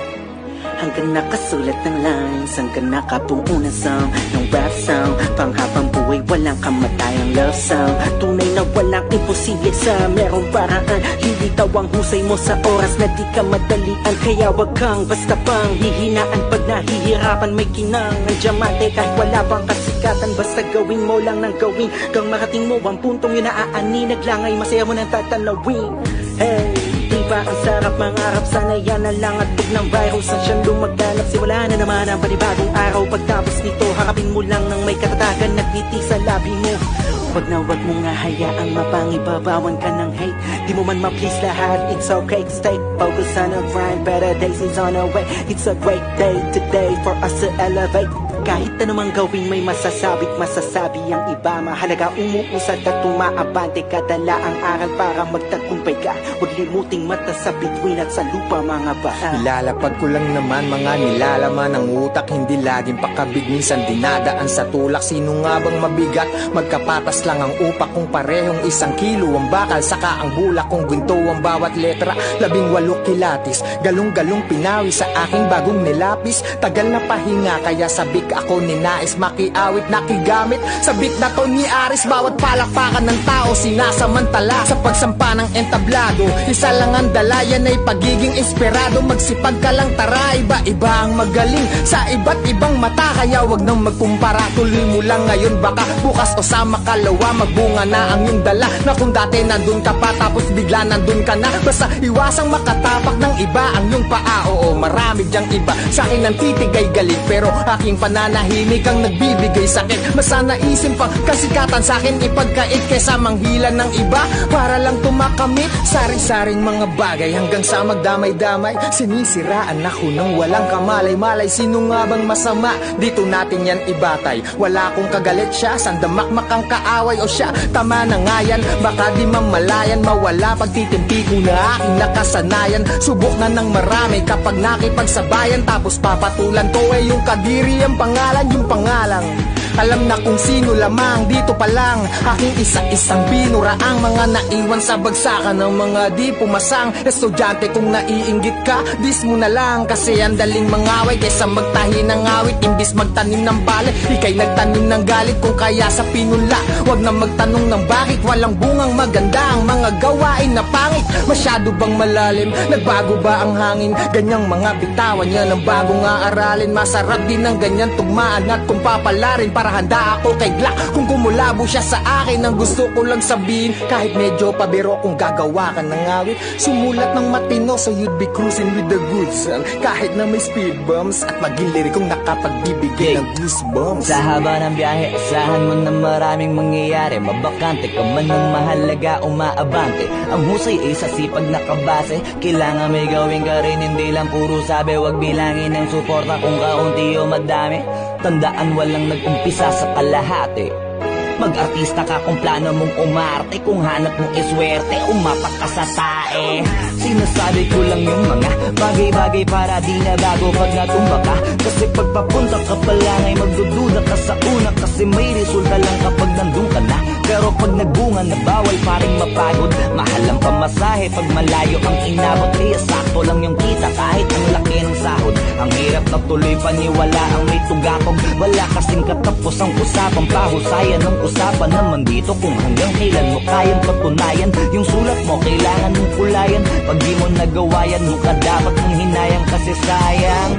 hanggang nakasulat ng lines, hanggang nakabuo na song ng rap sound. Panghabang buhay, walang kamatayang love song. Tunay na walang imposible sa merong paraan. Hindi daw ang husay mo sa oras na di ka madalian. Kaya wag kang basta pang hihinaan. Pag nahihirapan may kinang ng diamante. Kahit wala bang kasikatan, basta gawin mo lang ng gawin. Kang marating mo ang puntong yun na aani. Naglangay, masaya mo nang tatanawin. Hey, diba ang sarap mangarap? Sana yan na lang at pag ng virus ang siyang lumaganap. Siwala na naman ang panibagong araw. Pagtapos nito, harapin mo lang ng may katatagan. Nagtiti sa labi mo. Wag na wag mo nga hayaang mapangibabawan ka ng hate. Di mo man ma-please lahat, it's okay. Stay focused on the grind, better days is on our way. It's a great day today for us to elevate. Kahit anumang gawin may masasabi't masasabi ang iba. Mahalaga umuusad at tumaabante. Kadala ang aral para magtagumpay ka. Huwag limuting mata sa bituin at sa lupa mga bata. Ilalapag ko lang naman mga nilalaman ng utak. Hindi laging pakabig, minsan dinadaan sa tulak. Sino nga bang mabigat? Magkapatas lang ang upak. Kung parehong 1 kilo ang bakal, saka ang bulak. Kung ginto ang bawat letra, 18 kilatis. Galong-galong pinawi sa aking bagong nilapis. Tagal na pahinga kaya sabik ako ninais makiawit nakigamit. Sa beat na to ni Aris, bawat palakpakan ng tao sinasamantala. Sa pagsampa ng entablado, isa lang ang dala, yan ay pagiging inspirado. Magsipag ka lang tara, iba-iba ang magaling sa iba't ibang mata. Kaya wag nang magkumpara, tuloy mo lang ngayon. Baka bukas o sa makalawa, magbunga na ang iyong dala. Na kung dati nandun ka pa, tapos bigla nandun ka na. Basta iwasang makatapak ng iba ang iyong paa. Oo, marami dyang iba sa akin ang titig ay galit, pero aking pananahimik ang nagbibigay sakit. Mas naisin pang kasikatan sa akin ipagkait kaysa manghila ng iba para lang tumakamit. Sari-saring mga bagay hanggang sa magdamay-damay. Sinisiraan ako ng walang kamalay-malay. Sino nga bang masama? Dito natin yan ibatay. Wala akong kagalit siya, sandamakmak ang kaaway o siya. Tama na nga yan, baka di mamalayan. Mawala pagtitimpi ko na aking nakasanayan. Subok na ng marami kapag nakipagsabayan. Tapos papatulan ko ay yung kadiri ang pangalan, yung pangalang alam na kung sino lamang. Dito pa lang aking isa-isang binuraang mga naiwan sa bagsakan ng mga di pumasang estudyante. Kung naiinggit ka, dis mo na lang, kasi ang daling mangaway kaysa magtahi ng awit. Imbis magtanim ng bale, ikay nagtanim ng galit. Kung kaya sa pinula, wag na magtanong ng bakit. Walang bungang maganda ang mga gawain na pangit. Masyado bang malalim? Nagbago ba ang hangin? Ganyang mga bitawan yan ang bagong aaralin. Masarap din ang ganyan tugmaan at kung papalarin. Para handa ako kay Glock kung kumulabo siya sa akin. Ang gusto ko lang sabihin, kahit medyo pabiro, kung gagawa ka ng awit, sumulat ng matino so you'd be cruising with the goods. Kahit na may speed bumps at maging lirikong nakapagbibigay ng goosebumps. Sa haba ng biyahe, asahan mo na maraming mangyayari. Mabakante ka man ng mahalaga, umaabante. Ang husay ay sa sipag na kabase. Kailangan may gawin ka rin, hindi lang puro sabi. Wag bilangin ng suporta kung kaunti o madami. Tandaan walang nag-umpisa sa kalahati. Mag-artista ka kung plano mong umarte. Kung hanap mong iswerte, umapak ka sa tae. Sinasabi ko lang yung mga bagay-bagay para di na bago pag natumba ka. Kasi pagpapunta ka pa lang ay magdududa ka sa una. Kasi may resulta lang kapag nandun ka na. Pero pag nagbunga na bawal pa rin mapagod. Mahal ang pamasahe pag malayo ang inabot. Kaya sakto lang yung kita kahit ang laki ng sahod. Ang hirap na tuloy paniwala ang may tugatog. Wala kasing katapos ang usapang pahusayan ng usapan naman dito kung hanggang kailan mo kayang patunayan. Yung sulat mo kailangan mong kulayan. Pag di mo nagawa yan, mukha dapat mong hinayang kasi sayang.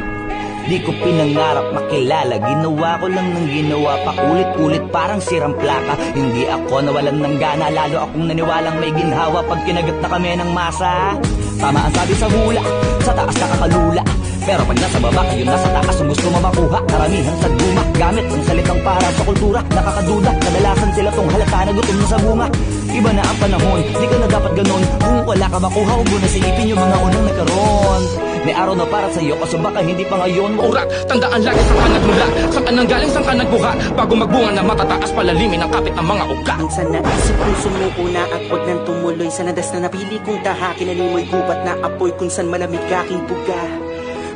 Di ko pinangarap makilala, ginawa ko lang ng ginawa, paulit-ulit parang sirang plaka. Hindi ako nawalan ng gana, lalo akong naniwalang may ginhawa pag kinagat na kami ng masa. Tama ang sabi sa hula, sa taas nakakalula. Pero pag nasa baba, kayo nasa taas ang gusto mo makuha. Karamihan sa guma, gamit ang salitang para sa kultura. Nakakaduda, kadalasan sila tong halata na gutom na sa bunga. Iba na ang panahon, di ka na dapat ganon. Kung wala ka makuha, huwag mo na silipin yung mga unang nagkaroon. May araw na para sa'yo, kaso baka hindi pa ngayon mo. Urak, tandaan lagi saan ka nagmula, saan ka nanggaling, saan ka nagbuha. Bago magbunga na matataas palalimin ang kapit ng mga ugat. Minsan naisip kong sumuuna at wag nang tumuloy sa landas na napili kong tahakin. Animoy gubat na apoy kung san malamig aking buga.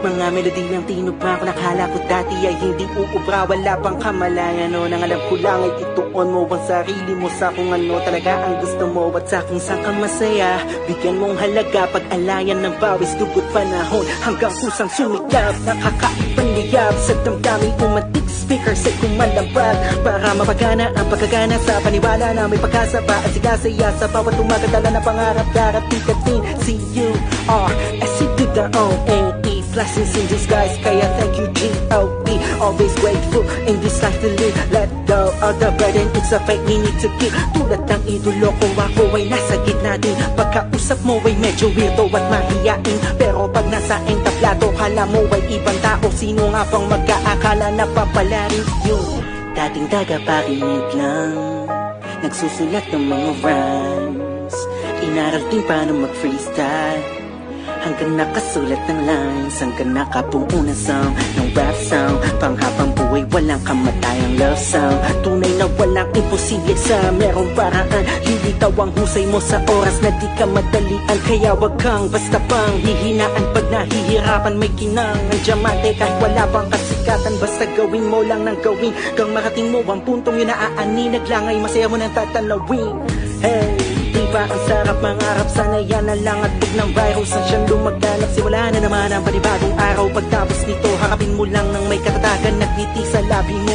Mga melodiyang tinugma ko nakala ko dati ay hindi uubra. Wala pang kamalayan o nang alam ko lang ay ituon mo ang sarili mo sa kung ano talaga ang gusto mo at sa kung saan ka masaya. Bigyan mong halaga pag-alayan ng bawis dugot panahon hanggang kusang sumikap. Nakakaibang liyab sa damdamin umantik speaker sa kumalabag para mapagana ang pagkagana sa paniwala na may pag-asa pa at sigasaya sa bawat tumagadala na pangarap darating ka din. C-U-R-S-E to the O-N-E blessings in disguise, kaya thank you G-O-D. Always grateful in this life to live. Let go of the burden, it's a fate we need to keep. Tulad ng idolo ko, ako ay nasa gitna din. Pagkausap mo ay medyo weirdo at mahiyain, pero pag nasa entablado, kala mo ay ibang tao. Sino nga bang magkaakala na papala rin yun? Dating tagapakinig lang, nagsusulat ng mga rhymes, inaral din paano mag-freestyle hanggang nakasulat ng lines, hanggang nakabuo ng song ng rap song. Panghabang buhay, walang kamatayang love song. Tunay na walang imposible sa merong paraan. Hindi tawang husay mo sa oras na di ka madalian. Kaya wag kang basta pang hihinaan pag nahihirapan. May kinang ang diamante kahit wala pang kasikatan. Basta gawin mo lang ng gawin kang marating mo ang puntong yun na aani. Naglangay, masaya mo nang tatanawin. Hey, di ba ang sarap mangarap? Sana yan na lang at bug ng virus ang siyang lumaganap. Siwala na naman ang panibagong araw. Pagtapos nito, harapin mo lang ng may katatagan. Nagtiti sa labi mo.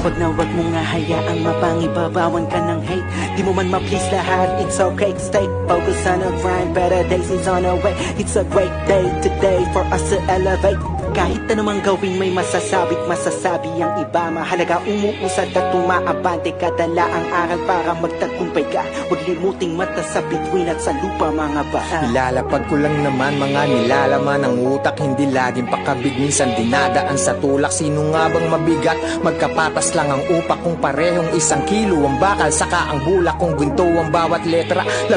Wag na wag mo nga hayaang mapangibabawan ka ng hate. Di mo man ma-please lahat, it's okay. Stay focused on a grind, better days is on our way. It's a great day today for us to elevate. Kahit anumang gawin may masasabi't masasabi ang iba. Mahalaga umuusad at tumaabante kadala ang aral para magtagumpay ka. Huwag limuting mata sa bituin at sa lupa mga bata. Ilalapag ko lang naman mga nilalaman ng utak. Hindi laging pakabig, minsan dinadaan sa tulak. Sino nga bang mabigat? Magkapatas lang ang upak kung parehong 1 kilo ang bakal. Saka ang bulak kung ginto ang bawat letra. 18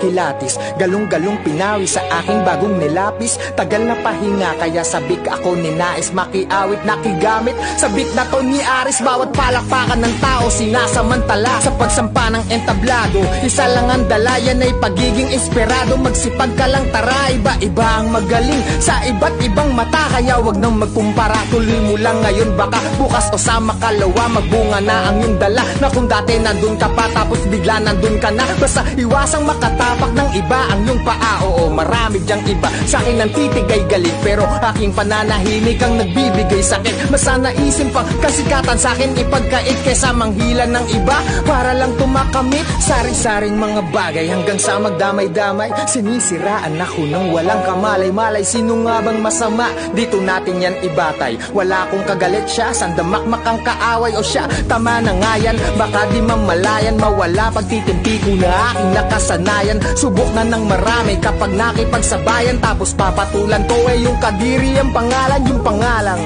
kilatis, galong-galong pinawi sa aking bagong nilapis. Tagal na pahinga kaya sabik ako ninais makiawit nakigamit. Sa beat na to ni Aris, bawat palakpakan ng tao sinasamantala sa pagsampa ng entablado. Isa lang ang dala, yan ay pagiging inspirado. Magsipag ka lang tara, iba-iba ang magaling sa iba't ibang mata. Kaya wag nang magkumpara, tuloy mo lang ngayon. Baka bukas o sa makalawa magbunga na ang iyong dala. Na kung dati nandun ka pa tapos bigla nandun ka na. Basta iwasang makatapak ng iba ang iyong paa. Oo, marami dyang iba sa akin ang titigay galit, pero aking pananahimik ang nagbibigay sakit. Mas naisin pang kasikatan sa akin ipagkait kesa manghilan ng iba para lang tumakamit. Sari-saring mga bagay hanggang sa magdamay-damay. Sinisiraan ako ng walang kamalay-malay. Sino nga bang masama? Dito natin yan ibatay. Wala akong kagalit siya, sandamakmak ang kaaway o siya. Tama na nga yan, baka di mamalayan. Mawala pagtitimpi ko na aking nakasanayan. Subok na ng marami kapag nakipagsabayan. Tapos papatulan ko eh yung kadiri ang pangalan, yung pangalang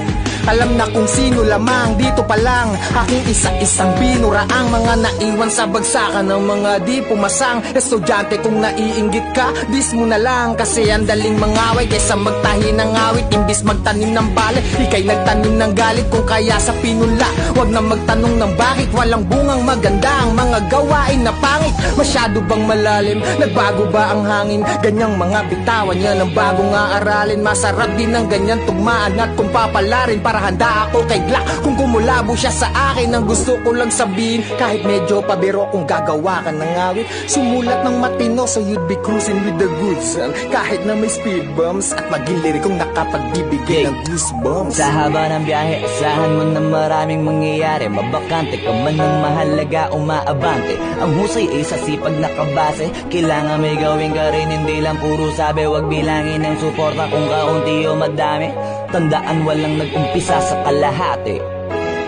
alam na kung sino lamang. Dito pa lang aking isa-isang binura ang mga naiwan sa bagsakan ng mga di pumasang estudyante. Kung naiinggit ka, dis mo na lang, kasi ang daling mangaway kaysa magtahi ng awit. Imbis magtanim ng balik, ikay nagtanim ng galit. Kung kaya sa pinula, wag na magtanong ng bakit. Walang bungang maganda ang mga gawain na pangit. Masyado bang malalim? Nagbago ba ang hangin? Ganyang mga bitawan yan ang bagong aaralin. Masarap din ang ganyan tugmaan at kung papalarin para handa ako kay Glock. Kung kumulabo siya sa akin, ang gusto ko lang sabihin, kahit medyo pabiro kung gagawa ka ng awit, sumulat ng matino so you'd be cruising with the goods. Kahit na may speed bumps at maging lirikong nakapagbibigay ng goosebumps. Sa haba ng biyahe, asahan mo na maraming mangyayari. Mabakante ka man ng mahalaga, umaabante. Ang husay ay sa sipag na kabase. Kailangan may gawin ka rin, hindi lang puro sabi. Huwag bilangin ng suporta kung kaunti o madami. Tandaan walang nag-umpisa sa kalahati.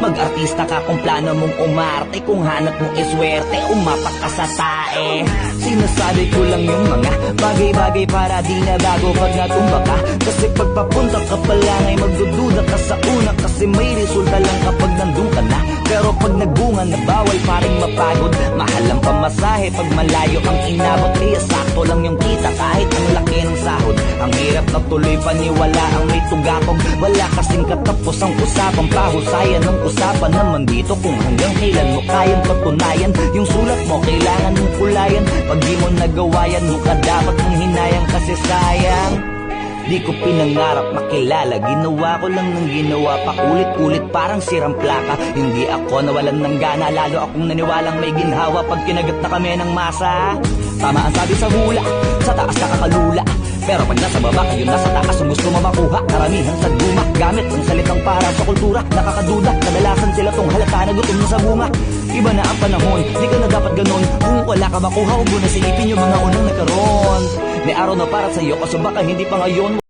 Mag-artista ka kung plano mong umarte. Kung hanap mong iswerte, umapak ka sa tae. Sinasabi ko lang yung mga bagay-bagay para di na bago pag natumba ka. Kasi pagpapunta ka pa lang ay magdududa ka sa una. Kasi may resulta lang kapag nandun ka na. Pero pag nagbunga naman na bawal pa rin mapagod. Mahal ang pamasahe pag malayo ang inabot, kaya sakto lang yung kita kahit ang laki ng sahod. Ang hirap na tuloy paniwala ang may tugakog, wala kasing katapos ang usapang pahusayan ng usapan naman dito kung hanggang kailan mo kayang patunayan. Yung sulat mo kailangan mong kulayan, pag di mo nagawa yan mukha dapat mong hinayang kasi sayang. Di ko pinangarap makilala, ginawa ko lang ng ginawa, paulit-ulit parang sirang plaka. Hindi ako nawalan ng gana, lalo akong naniwalang may ginhawa pag kinagat na kami ng masa. Tama ang sabi sa hula, sa taas nakakalula, pero pag nasa baba kayo nasa taas ang gusto mo makuha. Karamihan sa guma, gamit ang salitang para sa kultura. Nakakaduda, kadalasan sila tong halata na gutom na sa bunga. Iba na ang panahon, di ka na dapat ganon. Kung wala ka makuha, huwag mo na silipin yung mga unang nagkaroon. May araw na para sa'yo, kaso baka hindi pa ngayon.